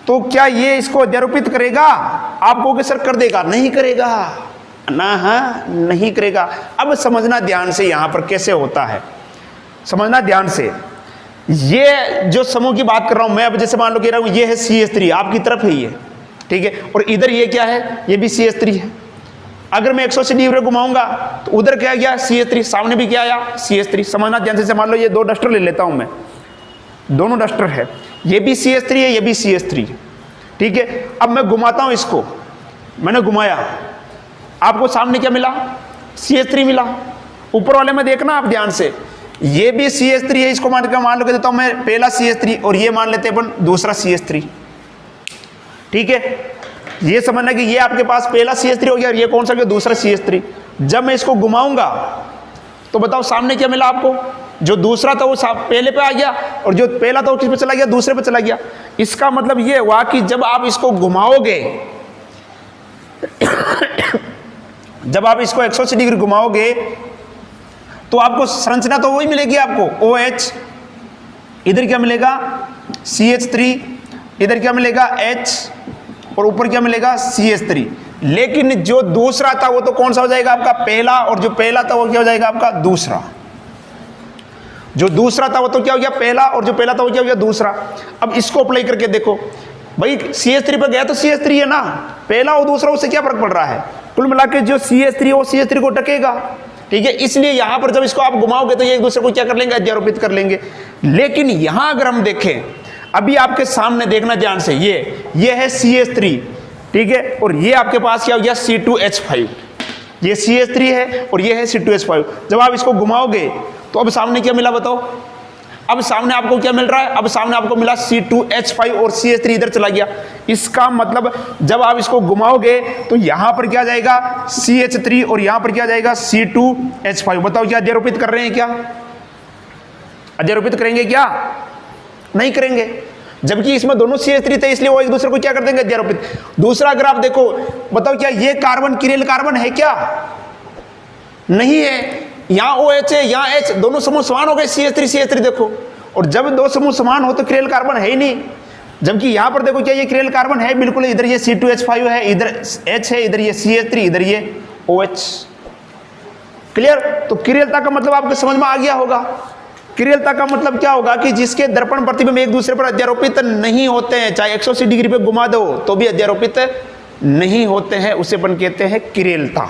तो क्या ये इसको अध्यारोपित करेगा? आप कहोगे सर कर देगा। नहीं करेगा ना, हाँ नहीं करेगा। अब समझना ध्यान से यहां पर कैसे होता है, समझना ध्यान से। ये जो समूह की बात कर रहा हूं मैं, अब जैसे मान लो कह रहा हूं ये है CH3, आपकी तरफ है ये, ठीक है, और इधर ये क्या है? ये भी CH3 है। अगर मैं 180 डिग्री घुमाऊंगा तो उधर क्या गया? CH3। सामने भी क्या आया? CH3। समझना ध्यान से। मान लो ये दो डस्टर ले लेता हूं मैं, दोनों डस्टर है, ये भी CH3 है, ये भी CH3 है। ठीक है, अब मैं घुमाता हूं इसको, मैंने घुमाया, आपको सामने क्या मिला? CH3 मिला। ऊपर वाले में देखना आप ध्यान से, ये भी CH3 है, इसको मान लो देता हूं मैं पहला CH3, और ये मान लेते हैं अपन दूसरा CH3। ठीक है, ये समझना कि ये आपके पास पहला CH3 हो गया और ये कौन सा गया? दूसरा CH3। जब मैं इसको घुमाऊंगा तो बताओ सामने क्या मिला आपको? जो दूसरा था वो पहले पे आ गया, और जो पहला था वो किस पे चला गया? दूसरे पे चला गया। इसका मतलब ये हुआ कि जब आप इसको घुमाओगे जब आप इसको 180 डिग्री घुमाओगे तो आपको संरचना तो वही मिलेगी आपको, OH। इधर क्या मिलेगा? CH3। इधर क्या मिलेगा? H। और ऊपर क्या मिलेगा? CH3। लेकिन जो दूसरा था वो तो कौन सा हो जाएगा? आपका पहला, और जो पहला था वो क्या हो जाएगा? आपका दूसरा। जो दूसरा था वो तो क्या हो गया? पहला, और जो पहला था वो क्या हो गया? दूसरा। अब इसको अप्लाई करके देखो भाई, CH3 पर गया तो CH3 है ना, पहला और दूसरा, उससे क्या फर्क पड़ रहा है? कुल मिला के जो CH3 है वो CH3 को टकेगा। ठीक है, इसलिए यहां पर जब इसको आप घुमाओगे तो ये एक दूसरे को क्या कर लेंगे? अध्यारोपित कर लेंगे। लेकिन यहां अगर हम देखें, अभी आपके सामने देखना ध्यान से, ये है CH3, ठीक है, और ये आपके पास क्या हो गया? C2H5। ये CH3 है और ये है C2H5। जब आप इसको घुमाओगे तो अब सामने क्या मिला बताओ? अब सामने आपको क्या मिल रहा है? अब सामने आपको मिला C2H5 और CH3 इधर चला गया। इसका मतलब जब आप इसको घुमाओगे तो यहां पर क्या जाएगा? CH3, और यहां पर क्या जाएगा? C2H5। बताओ क्या अध्यारोपित कर रहे हैं? क्या अध्यारोपित करेंगे? क्या नहीं करेंगे। जबकि इसमें दोनों CH3 थे, इसलिए वो एक दूसरे को क्या कर देंगे? अध्यारोपित। दूसरा अगर आप देखो, बताओ क्या ये कार्बन किरेल कार्बन है? क्या नहीं है। यहाँ OH है, यहाँ H, दोनों समूह समान हो गए, CH3 देखो। और जब दो समूह समान हो तो किरेल कार्बन है ही नहीं। जबकि यहां पर देखो क्या ये किरेल कार्बन है? बिल्कुल। इधर ये C2H5 है, इधर H है, इधर ये CH3, इधर ये OH। क्लियर? तो किरेलता का मतलब आपको समझ में आ गया होगा। किरेलता का मतलब क्या होगा कि जिसके दर्पण प्रतिबिंब एक दूसरे पर अध्यारोपित नहीं होते हैं, चाहे 180 डिग्री पे घुमा दो तो भी अध्यारोपित नहीं होते हैं, उसे अपन कहते हैं किरेलता।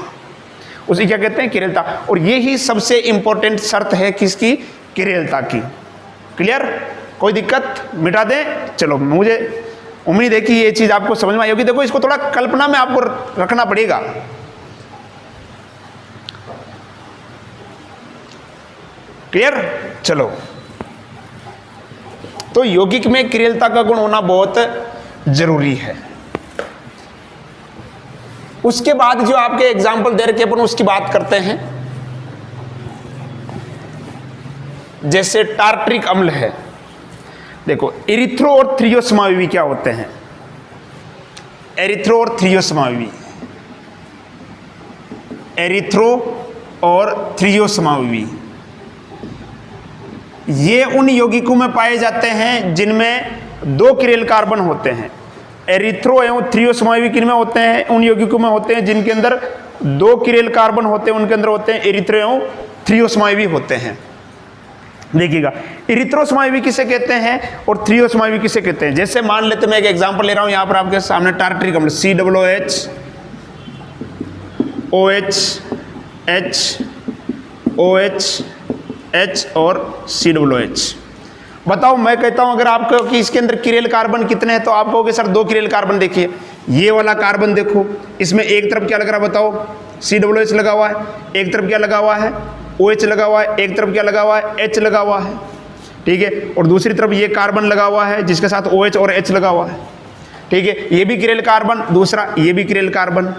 उसे क्या कहते हैं? किरेलता। और यही सबसे इंपॉर्टेंट शर्त है किसकी? किरेलता की। क्लियर? कोई दिक्कत? मिटा दें। चलो, मुझे उम्मीद है कि ये चीज आपको समझ में आई होगी। देखो, इसको थोड़ा कल्पना में आपको रखना पड़ेगा। क्लियर? चलो, तो यौगिक में किरेलता का गुण होना बहुत जरूरी है। उसके बाद जो आपके एग्जाम्पल दे रखे अपन उसकी बात करते हैं। जैसे टार्ट्रिक अम्ल है। देखो एरिथ्रो और थ्रियोसमाविवी क्या होते हैं? एरिथ्रो और थ्रियोसमाविवी, एरिथ्रो और थ्रियोसमाविवी ये उन यौगिकों में पाए जाते हैं जिनमें 2 किरेल कार्बन होते हैं। एरिथ्रो एवं थ्रियोसमाविवी किन में होते हैं? उन यौगिकों में होते हैं जिनके अंदर 2 किरेल कार्बन होते हैं, उनके अंदर होते हैं एरिथ्रो एवं थ्रियोसमाविवी होते हैं। देखिएगा एरिथ्रोसमाविवी किसे कहते हैं और थ्रियोसमाविवी किसे कहते हैं। जैसे मान लेते मैं एक एग्जांपल ले रहा हूं यहां पर आपके सामने टार्ट्रिक अम्ल COOH OH H OH H और COOH। बताओ मैं कहता हूं अगर आपको कि इसके अंदर किरेल कार्बन कितने हैं तो आप कहोगे सर 2 किरेल कार्बन। देखिए ये वाला कार्बन देखो, इसमें एक तरफ क्या लग रहा है बताओ? COOH लगा हुआ है, एक तरफ क्या लगा हुआ है? OH लगा हुआ है, एक तरफ क्या लगा हुआ है? H लगा हुआ है, ठीक है। और दूसरी तरफ ये कार्बन लगा हुआ है जिसके साथ OH और H लगा हुआ है, ठीक है। ये भी किरेल कार्बन, दूसरा ये भी किरेल कार्बन,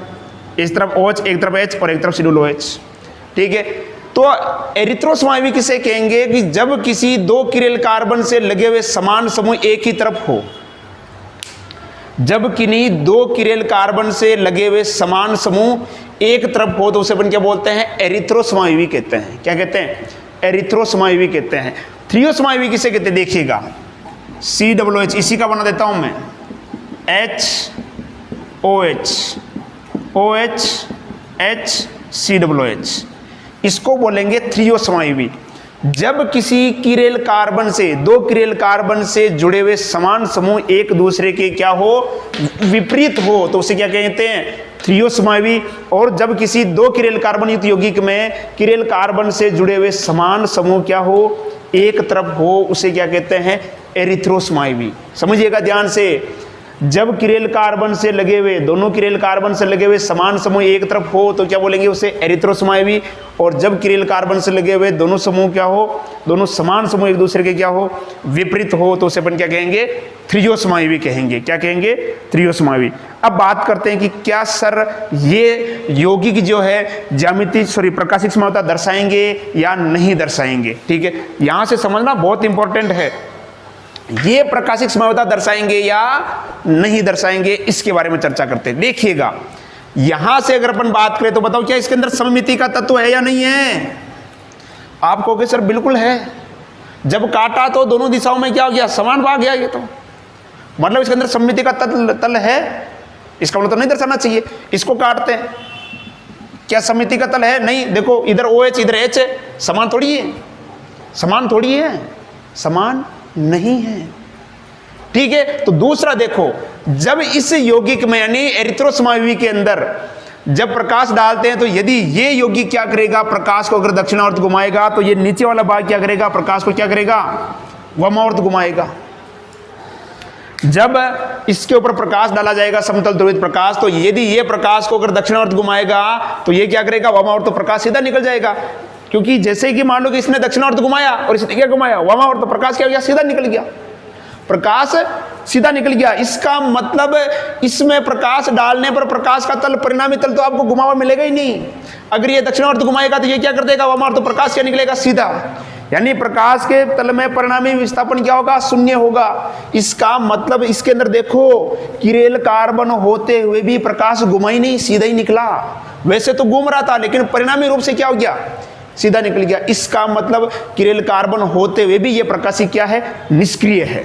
इस तरफ OH, एक तरफ H और एक तरफ COOH, ठीक है। तो एरिथ्रोसमाविवी किसे कहेंगे कि जब किसी 2 किरेल कार्बन से लगे हुए समान समूह एक ही तरफ हो। जब किन्हीं 2 किरेल कार्बन से लगे हुए समान समूह एक तरफ हो तो उसे अपन क्या बोलते हैं? एरिथ्रोसमाविवी कहते हैं। क्या कहते हैं? एरिथ्रोसमाविवी कहते हैं। थ्रियोसमाविवी किसे कहते हैं? देखिएगा COOH, इसी का बना देता हूं मैं, HOH OH H COOH, इसको बोलेंगे थ्रियोसमाविवी। जब किसी किरेल कार्बन से 2 किरेल कार्बन से जुड़े हुए समान समूह एक दूसरे के क्या हो? विपरीत हो तो उसे क्या कहते हैं? थ्रियोसमाविवी। और जब किसी 2 किरेल कार्बन युक्त यौगिक में किरेल कार्बन से जुड़े हुए समान समूह क्या हो? एक तरफ हो, उसे क्या कहते हैं? एरिथ्रोसमाविवी। समझिएगा ध्यान से, जब किरेल कार्बन से लगे हुए, दोनों किरेल कार्बन से लगे हुए समान समूह एक तरफ हो तो क्या बोलेंगे? उसे एरिथ्रोसमाविवी। और जब किरेल कार्बन से लगे हुए दोनों समूह क्या हो? दोनों समान समूह एक दूसरे के क्या हो? विपरीत हो तो उसे अपन क्या कहेंगे? थ्रियोसमाविवी कहेंगे। क्या कहेंगे? थ्रियोसमाविवी। अब बात करते हैं कि क्या सर ये यौगिक जो है ज्यामितीय प्रकाशिक समावता दर्शाएंगे या नहीं दर्शाएंगे? ठीक है, यहां से समझना बहुत इंपॉर्टेंट है। ये प्रकाशिक समावता दर्शाएंगे या नहीं दर्शाएंगे, इसके बारे में चर्चा करते हैं। देखिएगा यहां से अगर अपन बात करें तो बताओ क्या इसके अंदर सममिति का तत्व है या नहीं है? आप कहोगे सर बिल्कुल है। जब काटा तो दोनों दिशाओं में क्या हो गया? समान भाग गया। ये तो मतलब इसके अंदर सममिति का तल है, इसका मतलब तो नहीं दर्शाना चाहिए। इसको काटते हैं, क्या सममिति का तल है? नहीं। देखो इधर OH इधर H है, समान थोड़ी है, समान थोड़ी है, समान नहीं है, ठीक है। तो दूसरा देखो, जब इस यौगिक में यानी एरिथ्रोसमाविवी के अंदर जब प्रकाश डालते हैं तो यदि ये यौगिक क्या करेगा? प्रकाश को अगर दक्षिणावर्त घुमाएगा तो ये नीचे वाला भाग क्या करेगा? प्रकाश को क्या करेगा? वामावर्त घुमाएगा। जब इसके ऊपर प्रकाश डाला जाएगा समतल ध्रुवित प्रकाश, तो यदि ये प्रकाश को अगर दक्षिणावर्त घुमाएगा तो ये क्या करेगा? वामावर्त, तो प्रकाश सीधा निकल जाएगा। क्योंकि जैसे कि मान लो कि इसने दक्षिणावर्त घुमाया और इसने क्या घुमाया? वामावर्त, तो प्रकाश क्या हो गया? सीधा निकल गया। प्रकाश सीधा निकल गया। इसका मतलब इसमें प्रकाश डालने पर प्रकाश का तल, परिणामी तल तो आपको घुमा हुआ मिलेगा ही नहीं। अगर ये दक्षिणावर्त घुमाएगा तो ये क्या कर देगा? वामावर्त, तो प्रकाश क्या निकलेगा? सीधा। यानी प्रकाश के तल में परिणामी विस्थापन क्या होगा? शून्य होगा। इसका मतलब इसके अंदर देखो किरेल कार्बन होते हुए भी प्रकाश घुमा ही नहीं, सीधा ही निकला। वैसे तो घूम रहा था लेकिन परिणामी रूप से क्या हो गया? सीधा निकल गया। इसका मतलब किरेल कार्बन होते हुए भी ये प्रकाशी क्या है? निष्क्रिय है,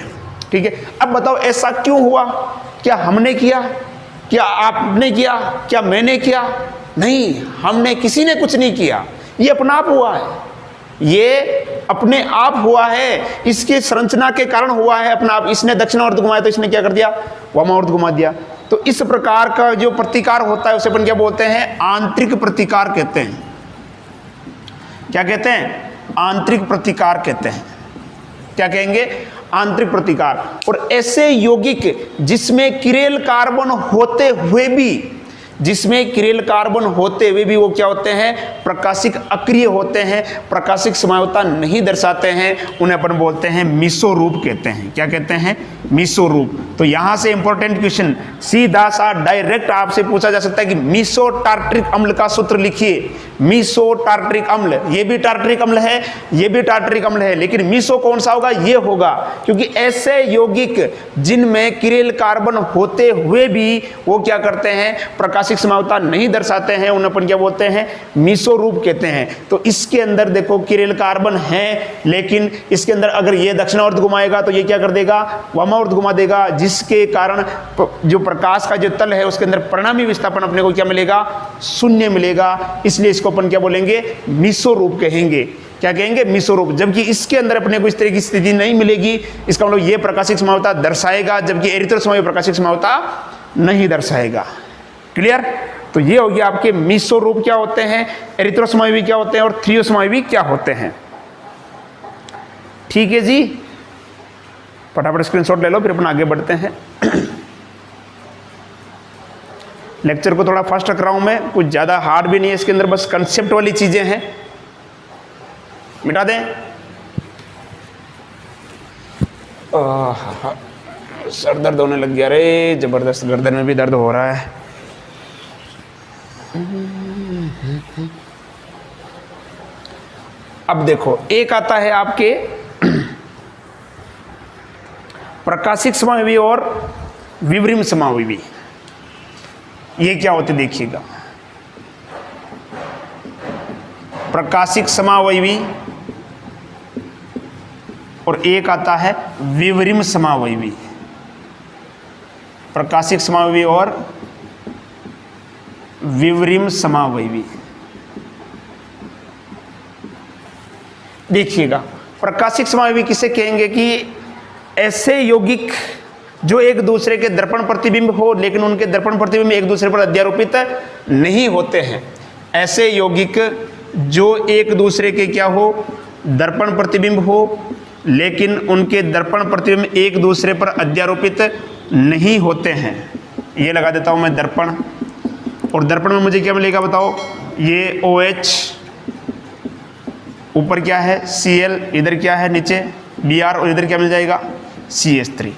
ठीक है। अब बताओ ऐसा क्यों हुआ? क्या हमने किया? क्या आपने किया? क्या मैंने किया? नहीं, हमने किसी ने कुछ नहीं किया। ये अपना आप हुआ है, ये अपने आप हुआ है, इसके संरचना के कारण हुआ है अपना आप। इसने दक्षिणावर्त घुमाया तो इसने क्या कर दिया? वामावर्त घुमा दिया। तो इस प्रकार का जो प्रतिकार होता है उसे अपन क्या बोलते हैं? आंतरिक प्रतिकार कहते हैं। क्या कहते हैं? आंतरिक प्रतिकार कहते हैं। क्या कहेंगे? आंतरिक प्रतिकार। और ऐसे यौगिक जिसमें किरेल कार्बन होते हुए भी जिसमें किरेल कार्बन होते हुए भी वो क्या होते हैं, प्रकाशिक अक्रिय होते हैं, प्रकाशिक समावता नहीं दर्शाते हैं, उन्हें अपन बोलते हैं मीसोरूप कहते हैं। क्या कहते हैं, मीसोरूप। तो यहां से इंपॉर्टेंट क्वेश्चन सीधा सा डायरेक्ट आपसे पूछा जा सकता है कि मीसो टार्ट्रिक अम्ल का सूत्र लिखिए। मीसो टार्ट्रिक अम्ल, ये भी टार्ट्रिक अम्ल है, ये भी टार्ट्रिक अम्ल है, लेकिन मीसो कौन सा होगा, ये होगा, क्योंकि ऐसे यौगिक जिनमें किरेल कार्बन होते हुए भी वो क्या करते हैं, प्रकाशिक समावता नहीं दर्शाते हैं, उन्हें अपन क्या बोलते हैं, मीसोरूप कहते हैं। तो इसके अंदर देखो किरेल कार्बन है, लेकिन इसके अंदर अगर ये दक्षिणावर्त घुमाएगा तो ये क्या कर देगा, वामावर्त घुमा देगा, जिसके कारण जो प्रकाश का जो तल है उसके अंदर परिणामी विस्थापन अपने को क्या मिलेगा, शून्य मिलेगा। इसलिए इसको अपन क्या बोलेंगे, मीसोरूप कहेंगे। क्या कहेंगे, मीसोरूप। जबकि इसके अंदर अपने को इस तरह की स्थिति नहीं मिलेगी, इसका मतलब ये प्रकाशिक समावता दर्शाएगा, जबकि एरिथ्रोसमावी प्रकाशिक समावता नहीं दर्शाएगा। क्लियर। तो ये हो गया आपके मीसोरूप क्या होते हैं, एरिथ्रोसमावी क्या होते हैं और थ्रियोसमावी क्या होते हैं। ठीक है जी, फटाफट स्क्रीनशॉट ले लो, फिर अपन आगे बढ़ते हैं। लेक्चर को थोड़ा फास्ट रख रहा हूं मैं, कुछ ज़्यादा हार्ड भी नहीं है इसके अंदर, बस कंसेप्ट वाली चीज़ें हैं, मिटा दें। सर दर्द होने लग गया रे, जबरदस्त, गर्दन में भी दर्द हो रहा है। अब देखो, एक आता है आपके प्रकाशिक समावयवी और विवरिम समावयवी। ये क्या होते देखिएगा, प्रकाशिक समावयवी और एक आता है विवरिम समावयवी। प्रकाशिक समावयवी और विवरिम समावयवी। देखिएगा, प्रकाशिक समावयवी किसे कहेंगे कि ऐसे यौगिक जो एक दूसरे के दर्पण प्रतिबिंब हो, लेकिन उनके दर्पण प्रतिबिंब एक दूसरे पर अध्यारोपित नहीं होते हैं। ऐसे यौगिक जो एक दूसरे के क्या हो, दर्पण प्रतिबिंब हो, लेकिन उनके दर्पण प्रतिबिंब एक दूसरे पर अध्यारोपित नहीं होते हैं। ये लगा देता हूं मैं दर्पण, और दर्पण में मुझे क्या मिलेगा बताओ, ये OH, ऊपर क्या है Cl, इधर क्या है नीचे Br, और इधर क्या मिल जाएगा CH3।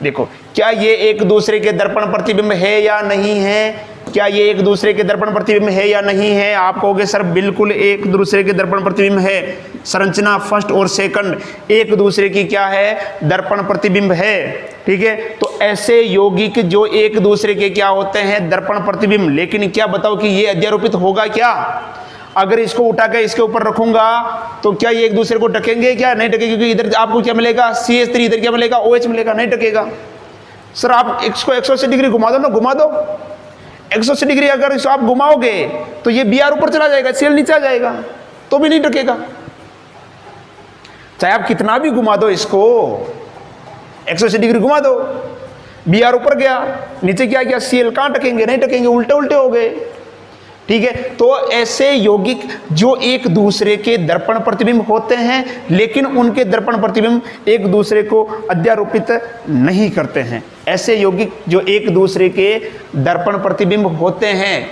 देखो, क्या ये एक दूसरे के दर्पण प्रतिबिंब है या नहीं है, क्या ये एक दूसरे के दर्पण प्रतिबिंब है या नहीं है। आप कहोगे सर बिल्कुल एक दूसरे के दर्पण प्रतिबिंब है, संरचना फर्स्ट और सेकंड एक दूसरे की क्या है, दर्पण प्रतिबिंब है। ठीक है, तो ऐसे यौगिक जो एक दूसरे के क्या होते हैं, दर्पण प्रतिबिंब, लेकिन क्या बताओ कि ये अध्यारोपित होगा क्या। अगर इसको उठा के इसके ऊपर रखूंगा तो क्या ये एक दूसरे को ढकेंगे, क्या नहीं ढकेंगे, क्योंकि इधर आपको क्या मिलेगा CH3, इधर क्या मिलेगा OH मिलेगा, नहीं ढकेगा। सर आप इसको 180 डिग्री घुमा दो ना, घुमा दो 180 डिग्री, अगर इसको आप घुमाओगे तो ये Br ऊपर चला जाएगा, Cl नीचे आ जाएगा, तो भी नहीं ढकेगा। चाहे आप कितना भी घुमा दो इसको, 180 डिग्री घुमा दो, Br ऊपर गया, नीचे क्या गया Cl, कहां ढकेंगे, नहीं ढकेंगे, उल्टे उल्टे हो गए। ठीक है, तो ऐसे यौगिक जो एक दूसरे के दर्पण प्रतिबिंब होते हैं, लेकिन उनके दर्पण प्रतिबिंब एक दूसरे को अध्यारोपित नहीं करते हैं। ऐसे यौगिक जो एक दूसरे के दर्पण प्रतिबिंब होते हैं,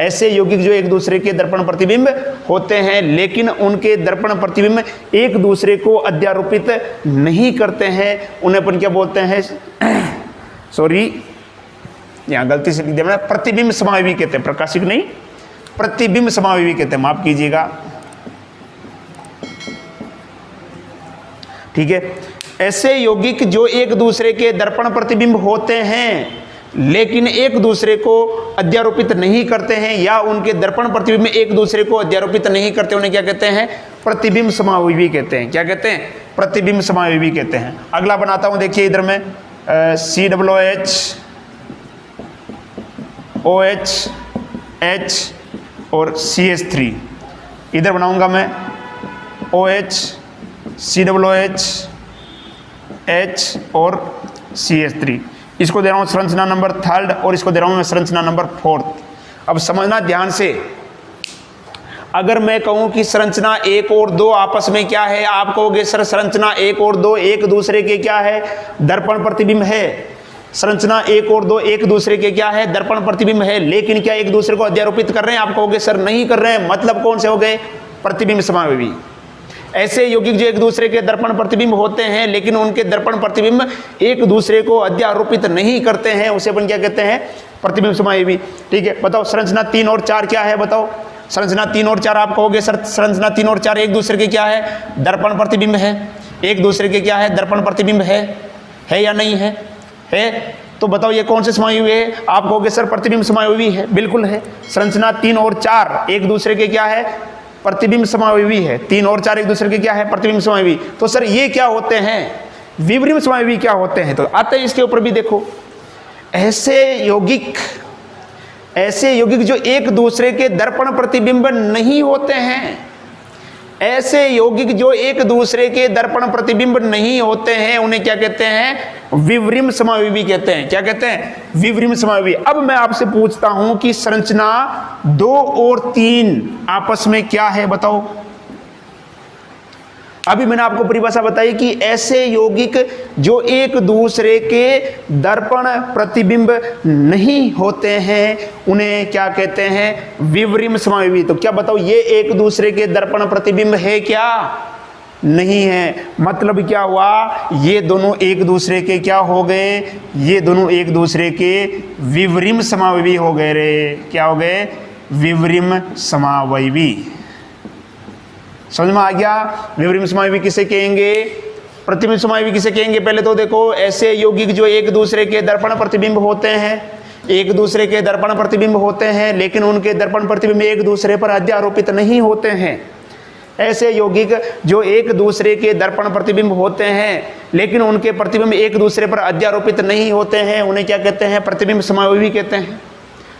ऐसे यौगिक जो एक दूसरे के दर्पण प्रतिबिंब होते हैं, लेकिन उनके दर्पण प्रतिबिंब एक दूसरे को अध्यारोपित नहीं करते हैं, उन्हें अपन क्या बोलते हैं, सॉरी यहां गलती से लिख दिया मैंने, प्रतिबिंब समावयवी कहते हैं, प्रकाशिक नहीं, प्रतिबिंब समावयवी कहते हैं, माफ कीजिएगा। ठीक है, ऐसे यौगिक जो एक दूसरे के दर्पण प्रतिबिंब होते हैं, लेकिन एक दूसरे को अध्यारोपित नहीं करते हैं, या उनके दर्पण प्रतिबिंब एक दूसरे को अध्यारोपित नहीं करते, उन्हें क्या कहते हैं, प्रतिबिंब समावयवी कहते हैं। क्या कहते हैं, प्रतिबिंब समावयवी कहते हैं। अगला बनाता हूं, देखिए इधर में COOH, OH, H और CH3, इधर बनाऊंगा मैं OH, COOH, H और CH3। इसको दे रहा हूं संरचना नंबर 3 और इसको दे रहा हूं मैं संरचना नंबर 4। अब समझना ध्यान से, अगर मैं कहूं कि संरचना 1 और 2 आपस में क्या है, आप कहोगे सर संरचना 1 और 2 एक दूसरे के क्या है, दर्पण प्रतिबिंब है, संरचना 1 और 2 एक दूसरे के क्या है, दर्पण प्रतिबिंब है, लेकिन क्या एक दूसरे को अध्यारोपित कर रहे हैं? आप कहोगे सर नहीं कर रहे हैं, मतलब कौन से हो गए? प्रतिबिंब समावयवी। ऐसे यौगिक जो एक दूसरे के दर्पण प्रतिबिंब होते हैं लेकिन उनके दर्पण प्रतिबिंब एक दूसरे को अध्यारोपित नहीं करते हैं, उसे अपन क्या कहते हैं? प्रतिबिंब समावयवी। ठीक है, बताओ संरचना 3 और 4 क्या है? बताओ संरचना 3 और 4 आप कहोगे सर संरचना 3 और 4 एक दूसरे के क्या है? दर्पण प्रतिबिंब है। एक दूसरे के क्या है? दर्पण प्रतिबिंब है या नहीं है? है। तो बताओ ये कौन से समावयवी है? आप कहोगे सर प्रतिबिंब समावयवी है। बिल्कुल है। संरचना 3 और 4 एक दूसरे के क्या है? प्रतिबिंब समावयवी है। 3 और 4 एक दूसरे के क्या है? प्रतिबिंब समावयवी। तो सर ये क्या होते हैं? विवरिम समावयवी क्या होते हैं? तो आते हैं इसके ऊपर भी देखो। ऐसे यौगिक जो एक दूसरे के दर्पण प्रतिबिंब नहीं होते हैं, ऐसे यौगिक जो एक दूसरे के दर्पण प्रतिबिंब नहीं होते हैं, उन्हें क्या कहते हैं? विवरिम समावयवी कहते हैं। क्या कहते हैं? विवरिम समावयवी। अब मैं आपसे पूछता हूं कि संरचना 2 और 3 आपस में क्या है? बताओ। अभी मैंने आपको परिभाषा बताई कि ऐसे यौगिक जो एक दूसरे के दर्पण प्रतिबिंब नहीं होते हैं उन्हें क्या कहते हैं? विवरिम समावयवी। तो क्या बताओ ये एक दूसरे के दर्पण प्रतिबिंब है क्या? नहीं है। मतलब क्या हुआ? ये दोनों एक दूसरे के क्या हो गए? ये दोनों एक दूसरे के विवरिम समावयवी हो गए रे। क्या हो गए? विवरिम समावयवी। समझ में आ गया? विवरिम समावयवी किसे कहेंगे? प्रतिबिंब समावयवी किसे कहेंगे? पहले तो देखो ऐसे यौगिक जो एक दूसरे के दर्पण प्रतिबिंब होते हैं, एक दूसरे के दर्पण प्रतिबिंब होते हैं लेकिन उनके दर्पण प्रतिबिंब एक दूसरे पर अध्यारोपित नहीं होते हैं। ऐसे यौगिक जो एक दूसरे के दर्पण प्रतिबिंब होते हैं लेकिन उनके प्रतिबिंब एक दूसरे पर अध्यारोपित नहीं होते हैं, उन्हें क्या कहते हैं? प्रतिबिंब समावयवी कहते हैं।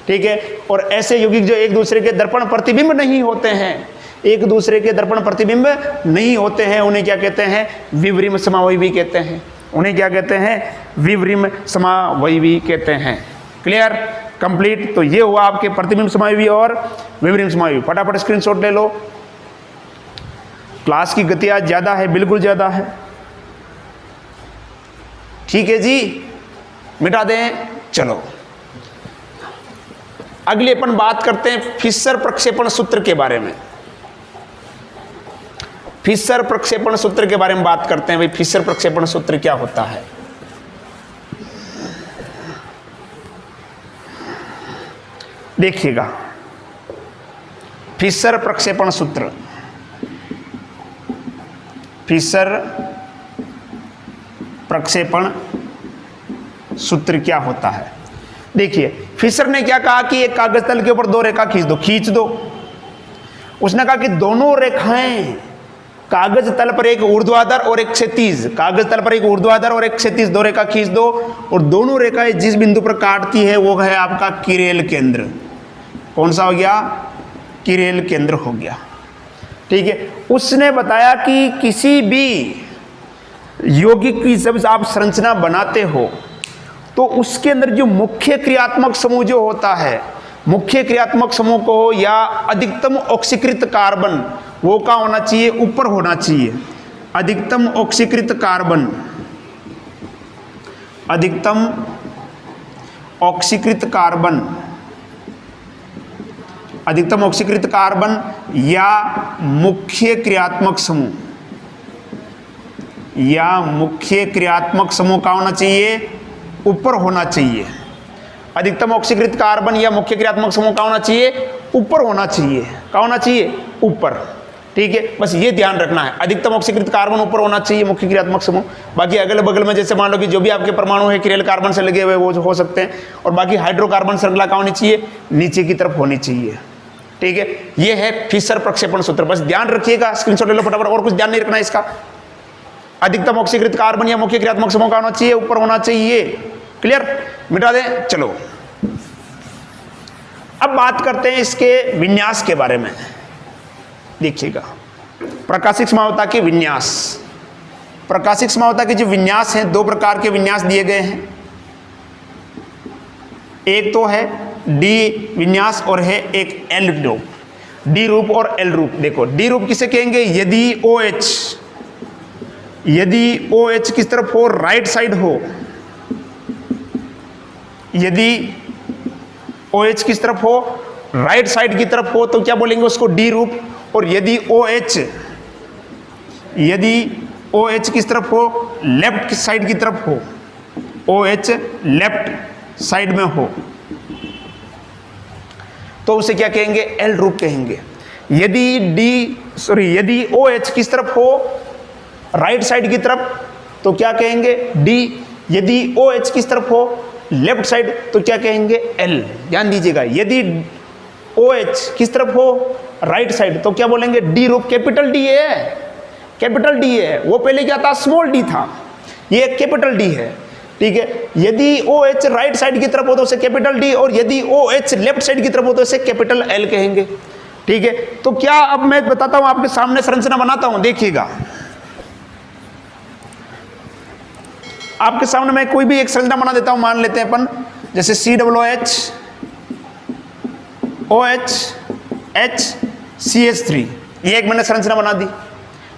ठीक है। और ऐसे यौगिक जो एक दूसरे के दर्पण प्रतिबिंब नहीं होते हैं, एक दूसरे के दर्पण प्रतिबिंब नहीं होते हैं, उन्हें क्या कहते हैं? विवरिम समावयवी कहते हैं। उन्हें क्या कहते हैं? विवरिम समावयवी कहते हैं। क्लियर? कंप्लीट। तो ये हुआ आपके प्रतिबिंब समावयवी और विवरिम समावयवी। फटाफट स्क्रीनशॉट ले लो। क्लास की गति आज ज़्यादा है, बिल्कुल ज़्यादा है। ठीक है जी, मिटा दें। चलो अगली अपन बात करते हैं फिशर प्रक्षेपण सूत्र के बारे में। फिशर प्रक्षेपण सूत्र के बारे में बात करते हैं। भाई फिशर प्रक्षेपण सूत्र क्या होता है? देखिएगा, फिशर प्रक्षेपण सूत्र, फिशर प्रक्षेपण सूत्र क्या होता है? देखिए फिशर ने क्या कहा कि एक कागज तल के ऊपर 2 रेखा खींच दो। उसने कहा कि दोनों रेखाएं कागज तल पर एक ऊर्ध्वाधर और एक क्षैतिज, कागज तल पर एक ऊर्ध्वाधर और एक क्षैतिज 2 रेखा खींच दो और दोनों रेखाएं जिस बिंदु पर काटती है वो है आपका किरेल केंद्र। कौन सा हो गया? किरेल केंद्र हो गया। ठीक है। उसने बताया कि किसी भी यौगिक की जब आप संरचना बनाते हो तो उसके अंदर जो मुख्य क्रियात्मक समूह जो होता है, मुख्य क्रियात्मक समूह को या अधिकतम ऑक्सीकृत कार्बन वो क्या होना चाहिए? ऊपर होना चाहिए। अधिकतम ऑक्सीकृत कार्बन, अधिकतम ऑक्सीकृत कार्बन, अधिकतम ऑक्सीकृत कार्बन या मुख्य क्रियात्मक समूह, या मुख्य क्रियात्मक समूह का होना चाहिए? ऊपर होना चाहिए। अधिकतम ऑक्सीकृत कार्बन या मुख्य क्रियात्मक समूह का होना चाहिए? ऊपर होना चाहिए। का होना चाहिए? ऊपर। ठीक है, बस ये ध्यान रखना है। अधिकतम ऑक्सीकृत कार्बन ऊपर होना चाहिए, मुख्य क्रियात्मक समूह। बाकी अगल बगल में जैसे मान लो कि जो भी आपके परमाणु है किरेल कार्बन से लगे हुए वो हो सकते हैं। और बाकी हाइड्रोकार्बन श्रृंखला का होनी चाहिए? नीचे की तरफ होनी चाहिए। ठीक है, ये है फिशर प्रक्षेपण सूत्र। बस ध्यान रखिएगा, स्क्रीनशॉट ले लो फटाफट, और कुछ ध्यान नहीं रखना इसका। अधिकतम ऑक्सीकृत कार्बन या मुख्य क्रियात्मक समूह का होना चाहिए? ऊपर होना चाहिए। क्लियर? मिटा दें। चलो अब बात करते हैं इसके विन्यास के बारे में। देखिएगा, प्रकाशिक समावता के विन्यास। प्रकाशिक समावता के जो विन्यास हैं, 2 प्रकार के विन्यास दिए गए हैं। एक तो है डी विन्यास और है एक एल रूप, डी रूप और एल रूप। देखो डी रूप किसे कहेंगे? यदि OH किस तरफ हो? राइट साइड हो, यदि OH किस तरफ हो, राइट साइड की तरफ हो, तो क्या बोलेंगे उसको डी रूप। और यदि OH किस तरफ हो, लेफ्ट साइड की तरफ हो, OH लेफ्ट साइड में हो, तो उसे क्या कहेंगे, एल रूप कहेंगे। यदि OH किस तरफ हो, राइट साइड की तरफ, तो क्या कहेंगे, डी। यदि OH किस तरफ हो, लेफ्ट साइड, तो क्या कहेंगे, एल। ध्यान दीजिएगा, यदि OH किस तरफ हो, राइट साइड, तो क्या बोलेंगे, डी रूप। कैपिटल डी है, वो पहले क्या था, स्मॉल डी था, ये कैपिटल डी है। ठीक है, यदि OH राइट साइड की तरफ हो तो उसे कैपिटल डी, और यदि OH लेफ्ट साइड की तरफ हो तो उसे कैपिटल एल कहेंगे। ठीक है, तो क्या, अब मैं बताता हूं, आपके सामने संरचना बनाता हूं, देखिएगा। आपके सामने मैं कोई भी एक संरचना बना देता हूं, मान लेते हैं अपन, जैसे COOH OH H CH3, ये एक मैंने संरचना बना दी।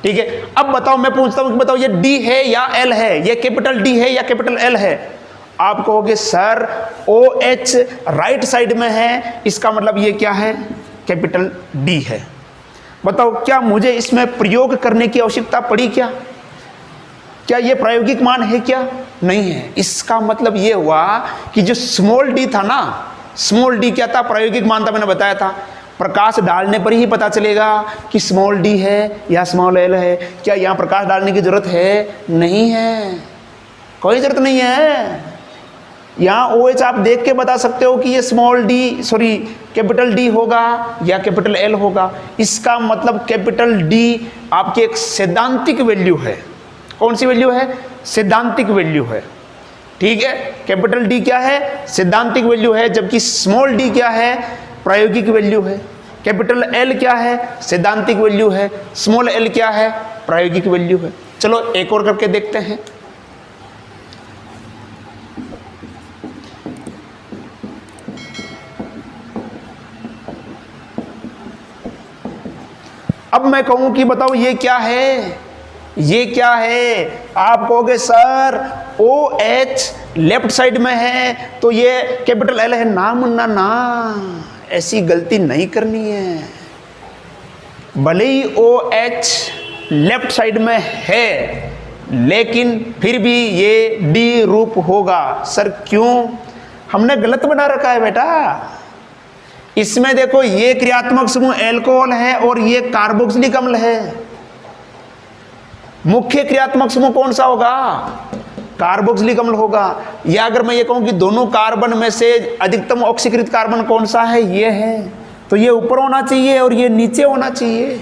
ठीक है, अब बताओ, मैं पूछता हूं कि बताओ ये डी है या एल है, ये कैपिटल डी है या कैपिटल एल है। आप कहोगे सर OH राइट साइड में है, इसका मतलब ये क्या है, कैपिटल डी है। बताओ क्या मुझे इसमें प्रयोग करने की आवश्यकता पड़ी क्या ये प्रायोगिक मान है क्या, नहीं है। इसका मतलब ये हुआ कि जो स्मॉल डी था ना, स्मॉल डी क्या था, प्रायोगिक मान था, मैंने बताया था। प्रकाश डालने पर ही पता चलेगा कि स्मॉल डी है या स्मॉल एल है। क्या यहाँ प्रकाश डालने की जरूरत है, नहीं है, कोई जरूरत नहीं है। यहाँ OH आप देख के बता सकते हो कि ये कैपिटल डी होगा या कैपिटल एल होगा। इसका मतलब कैपिटल डी आपकी एक सैद्धांतिक वैल्यू है। कौन सी वैल्यू है, सैद्धांतिक वैल्यू है। ठीक है, कैपिटल डी क्या है, सैद्धांतिक वैल्यू है, जबकि स्मॉल डी क्या है, प्रायोगिक वैल्यू है। कैपिटल एल क्या है, सैद्धांतिक वैल्यू है, स्मॉल एल क्या है, प्रायोगिक वैल्यू है। चलो एक और करके देखते हैं। अब मैं कहूं कि बताओ ये क्या है, ये क्या है। आप कहोगे सर OH लेफ्ट साइड में है तो ये कैपिटल एल है। ना मुन्ना ना, ऐसी गलती नहीं करनी है। भले ही OH लेफ्ट साइड में है, लेकिन फिर भी ये डी रूप होगा। सर क्यों, हमने गलत बना रखा है बेटा। इसमें देखो ये क्रियात्मक समूह एल्कोहल है और ये कार्बोक्सिलिक अम्ल है। मुख्य क्रियात्मक समूह कौन सा होगा, कार्बोक्सिलिक अम्ल होगा। या अगर मैं ये कहूं कि दोनों कार्बन में से अधिकतम ऑक्सीकृत कार्बन कौन सा है, ये है, तो ये ऊपर होना चाहिए और ये नीचे होना चाहिए।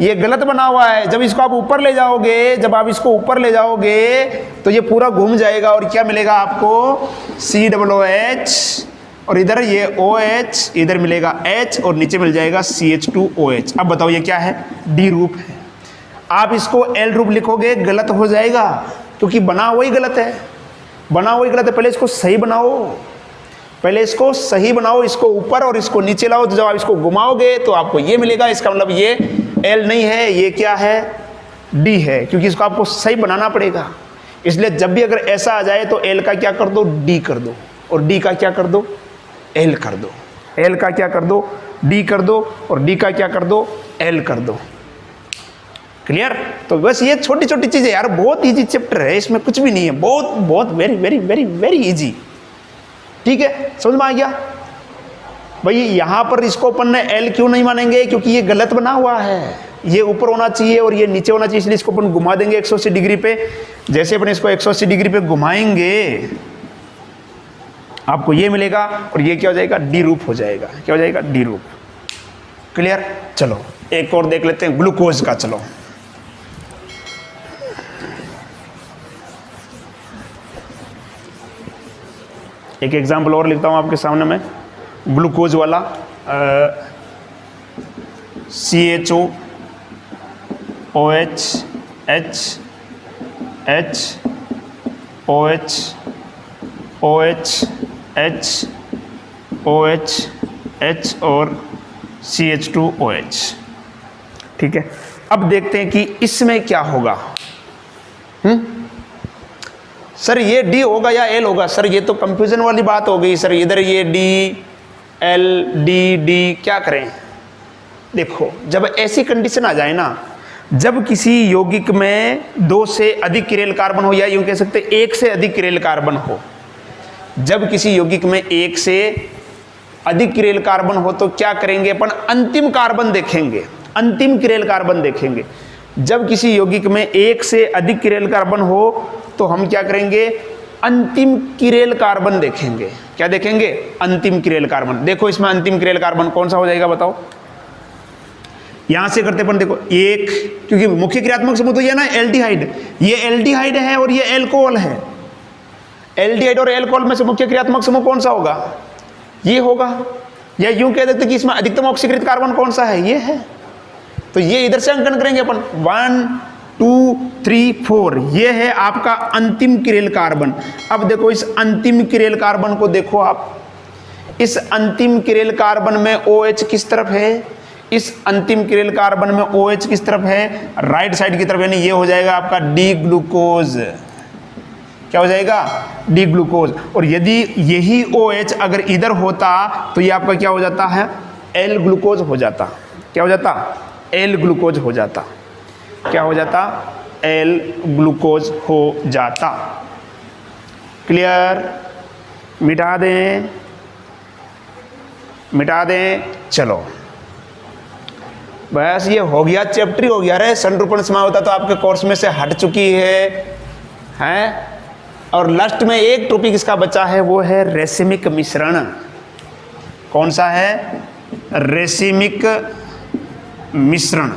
ये गलत बना हुआ है। जब इसको आप ऊपर ले जाओगे, जब आप इसको ऊपर ले जाओगे तो ये पूरा घूम जाएगा और क्या मिलेगा आपको, COOH, और इधर ये OH, इधर मिलेगा H और नीचे मिल जाएगा CH2OH। अब बताओ ये क्या है, डी रूप है। आप इसको एल रूप लिखोगे गलत हो जाएगा, क्योंकि बना हुआ ही गलत है, बना हुआ ही गलत है। पहले इसको सही बनाओ, पहले इसको सही बनाओ, इसको ऊपर और इसको नीचे लाओ। तो जब आप इसको घुमाओगे तो आपको ये मिलेगा। इसका मतलब ये एल नहीं है, ये क्या है, डी है, क्योंकि इसको आपको सही बनाना पड़ेगा। इसलिए जब भी अगर ऐसा आ जाए तो एल का क्या कर दो, डी कर दो, और डी का क्या कर दो, एल कर दो। एल का क्या कर दो, डी कर दो, और डी का क्या कर दो, एल कर दो। क्लियर। तो बस ये छोटी छोटी चीजें यार, बहुत इजी चैप्टर है, इसमें कुछ भी नहीं है, बहुत बहुत very very very very easy. ठीक है, समझ में आ गया भाई। यहां पर इसको अपन ने एल क्यों नहीं मानेंगे, क्योंकि ये गलत बना हुआ है। ये ऊपर होना चाहिए और ये नीचे होना चाहिए, इसलिए इसको अपन घुमा देंगे 180 डिग्री पे। जैसे अपन इसको 180 डिग्री पे घुमाएंगे आपको ये मिलेगा, और ये क्या हो जाएगा, डी रूप हो जाएगा। क्या हो जाएगा, डी रूप। क्लियर। चलो एक और देख लेते हैं ग्लूकोज का। चलो एक एग्जाम्पल और लिखता हूँ आपके सामने में, ग्लूकोज वाला। CHO OH H H OH OH H OH H और CH2OH। ठीक है, अब देखते हैं कि इसमें क्या होगा। सर ये डी होगा या एल होगा? सर ये तो कंफ्यूजन वाली बात हो गई सर, इधर ये डी एल डी डी क्या करें? देखो जब ऐसी कंडीशन आ जाए ना, जब किसी यौगिक में 2 से अधिक किरेल कार्बन हो, या यूं कह सकते 1 से अधिक किरेल कार्बन हो, जब किसी यौगिक में 1 से अधिक किरेल कार्बन हो तो क्या करेंगे अपन? अंतिम कार्बन देखेंगे, अंतिम किरेल कार्बन देखेंगे। जब किसी यौगिक में 1 से अधिक किरेल कार्बन हो तो हम क्या करेंगे? अंतिम किरेल कार्बन देखेंगे। क्या देखेंगे? अंतिम किरेल कार्बन। देखो इसमें अंतिम किरेल कार्बन कौन सा हो जाएगा बताओ? यहां से करते अपन, देखो एक, क्योंकि मुख्य क्रियात्मक समूह तो ये ना एल्डिहाइड, ये एल्डिहाइड है और ये एल्कोहल है। एल्डिहाइड और एल्कोहल में से मुख्य क्रियात्मक समूह कौन सा होगा? ये होगा। या यूं कह देते कि इसमें अधिकतम ऑक्सीकृत कार्बन कौन सा है? ये है। तो ये इधर से अंकन करेंगे अपन, 1 2 3 4, ये है आपका अंतिम किरेल कार्बन। अब देखो इस अंतिम किरेल कार्बन को देखो आप, इस अंतिम किरेल कार्बन में OH किस तरफ है? इस अंतिम किरेल कार्बन में OH किस तरफ है? राइट साइड की तरफ, यानी ये हो जाएगा आपका डी ग्लूकोज। क्या हो जाएगा? D glucose. और यदि यही OH अगर इधर होता तो ये आपका क्या हो जाता है? एल ग्लूकोज हो जाता। क्या हो जाता? एल ग्लूकोज हो जाता। क्या हो जाता? एल ग्लूकोज हो जाता। क्लियर? मिटा दें, मिटा दें। चलो बस ये हो गया, चैप्टर हो गया रे। संरूपण समावता तो आपके कोर्स में से हट चुकी है। और लास्ट में एक टॉपिक इसका बचा है, वो है रेसिमिक मिश्रण। कौन सा है? रेसिमिक मिश्रण।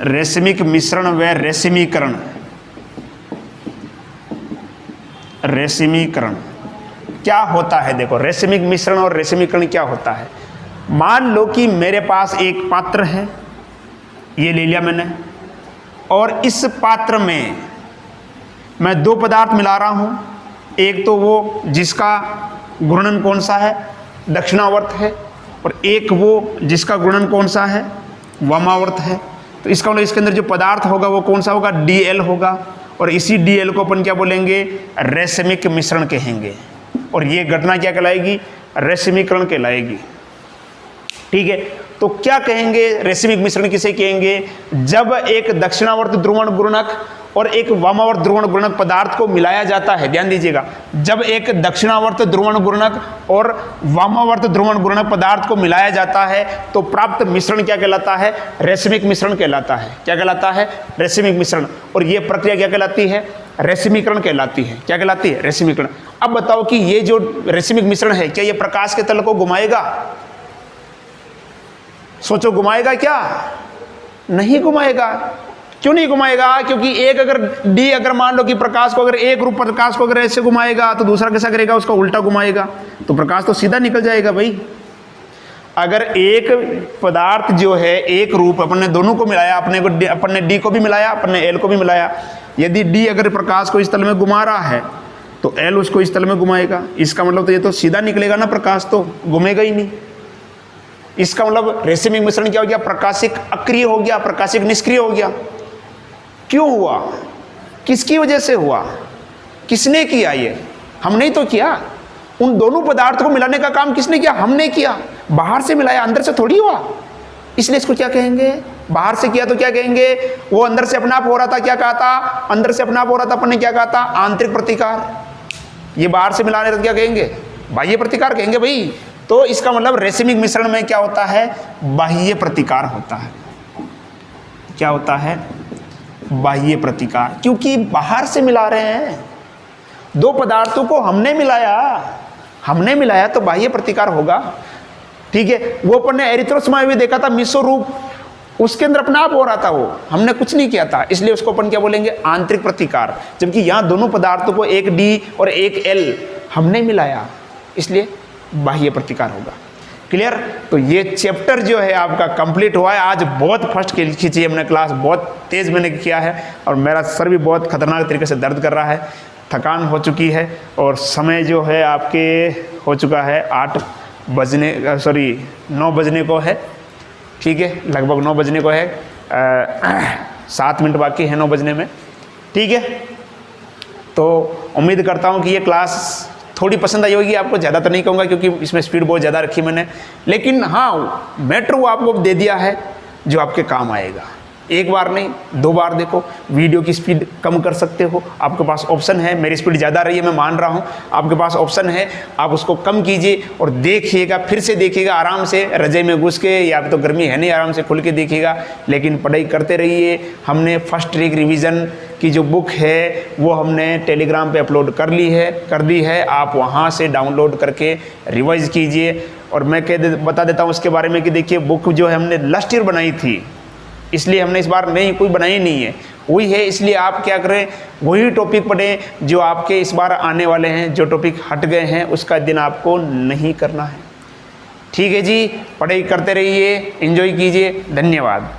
रेसिमिक मिश्रण व रेसिमीकरण। रेसिमीकरण क्या होता है? देखो रेसिमिक मिश्रण और रेसिमीकरण क्या होता है। मान लो कि मेरे पास एक पात्र है, ये ले लिया मैंने, और इस पात्र में मैं 2 पदार्थ मिला रहा हूं। एक तो वो जिसका गुणन कौन सा है? दक्षिणावर्त है, और एक वो जिसका गुणन कौन सा है? वामावर्त है। तो इसका मतलब इसके अंदर जो पदार्थ होगा वो कौन सा होगा? Dl होगा। और इसी Dl को अपन क्या बोलेंगे? रेसिमिक मिश्रण कहेंगे। और ये घटना क्या कहलाएगी? रेसिमीकरण कहलाएगी। ठीक है, तो क्या कहेंगे? रेसिमिक मिश्रण किसे कहेंगे? जब एक दक्षिणावर्त ध्रुवण गुणक और एक वामावर्त ध्रुवण गुणक पदार्थ को मिलाया जाता है। ध्यान दीजिएगा, जब एक दक्षिणावर्त ध्रुवण गुणक और वामावर्त ध्रुवण गुणक पदार्थ को मिलाया जाता है तो प्राप्त मिश्रण क्या कहलाता है? रेसिमिक मिश्रण कहलाता है। क्या कहलाता है? रेसिमिक मिश्रण। और ये प्रक्रिया क्या कहलाती है? रेसिमीकरण कहलाती है। क्या कहलाती है? रेसिमीकरण। अब बताओ कि ये जो रेसिमिक मिश्रण है, क्या ये प्रकाश के तल को घुमाएगा? सोचो, घुमाएगा क्या? नहीं घुमाएगा। क्यों नहीं घुमाएगा? क्योंकि एक अगर डी, अगर मान लो कि प्रकाश को, अगर एक रूप प्रकाश को अगर ऐसे घुमाएगा तो दूसरा कैसा करेगा? उसका उल्टा घुमाएगा, तो प्रकाश तो सीधा निकल जाएगा भाई। अगर एक पदार्थ जो है एक रूप, अपन ने दोनों को मिलाया, अपन ने डी को भी मिलाया, अपन ने एल को भी मिलाया। यदि डी अगर प्रकाश को इस तल में घुमा रहा है तो एल उसको इस तल में घुमाएगा। इसका मतलब तो ये तो सीधा निकलेगा ना, प्रकाश तो घूमेगा ही नहीं। इसका मतलब रेसिमिक मिश्रण क्या हो गया? प्रकाशिक अक्रिय हो गया, प्रकाशिक निष्क्रिय हो गया। क्यों हुआ? किसकी वजह से हुआ? किसने किया? ये हमने ही तो किया। उन दोनों पदार्थ को मिलाने का काम किसने किया? हमने किया। बाहर से मिलाया, अंदर से थोड़ी हुआ। इसलिए इसको क्या कहेंगे? बाहर से किया तो क्या कहेंगे? वो अंदर से अपने आप हो रहा था। क्या कहा था? अंदर से अपने आप हो रहा था। अपन ने क्या कहा था? आंतरिक प्रतिकार। ये बाहर से मिलाने तो क्या कहेंगे? बाह्य प्रतिकार कहेंगे भाई। तो इसका मतलब रेसिमिक मिश्रण में क्या होता है? बाह्य प्रतिकार होता है। क्या होता है? बाह्य प्रतिकार। क्योंकि बाहर से मिला रहे हैं, 2 पदार्थों को हमने मिलाया तो बाह्य प्रतिकार होगा। ठीक है, वो अपन ने एरिथ्रोसमा में भी देखा था, मिसो रूप, उसके अंदर अपने आप हो रहा था, वो हमने कुछ नहीं किया था। इसलिए उसको अपन क्या बोलेंगे? आंतरिक प्रतिकार। जबकि यहाँ दोनों पदार्थों को, एक डी और एक एल, हमने मिलाया, इसलिए बाह्य प्रतिकार होगा। क्लियर? तो ये चैप्टर जो है आपका कंप्लीट हुआ है। आज बहुत फास्ट खींची हमने क्लास, बहुत तेज़ मैंने किया है, और मेरा सर भी बहुत खतरनाक तरीके से दर्द कर रहा है, थकान हो चुकी है, और समय जो है आपके हो चुका है 9 बजने को है। ठीक है, लगभग 9 बजने को है, 7 मिनट बाकी है 9 बजने में। ठीक है, तो उम्मीद करता हूँ कि ये क्लास थोड़ी पसंद आई होगी आपको, ज़्यादा तो नहीं कहूँगा क्योंकि इसमें स्पीड बहुत ज़्यादा रखी मैंने, लेकिन हाँ मैटर आपको दे दिया है जो आपके काम आएगा। एक बार नहीं 2 बार देखो, वीडियो की स्पीड कम कर सकते हो, आपके पास ऑप्शन है। मेरी स्पीड ज़्यादा रही है मैं मान रहा हूँ, आपके पास ऑप्शन है, आप उसको कम कीजिए और देखिएगा, फिर से देखिएगा आराम से, रज़ाई में घुस के, या तो गर्मी है नहीं, आराम से खुल के देखिएगा, लेकिन पढ़ाई करते रहिए। हमने फर्स्ट ट्रिक रिवीजन की जो बुक है वो हमने टेलीग्राम पे अपलोड कर दी है, आप वहाँ से डाउनलोड करके रिवाइज कीजिए। और मैं बता देता हूँ उसके बारे में कि देखिए बुक जो है हमने लास्ट ईयर बनाई थी, इसलिए हमने इस बार नहीं कोई बनाई नहीं है, वही है। इसलिए आप क्या करें, वही टॉपिक पढ़ें जो आपके इस बार आने वाले हैं, जो टॉपिक हट गए हैं उसका दिन आपको नहीं करना है। ठीक है जी, पढ़ाई करते रहिए, एंजॉय कीजिए, धन्यवाद।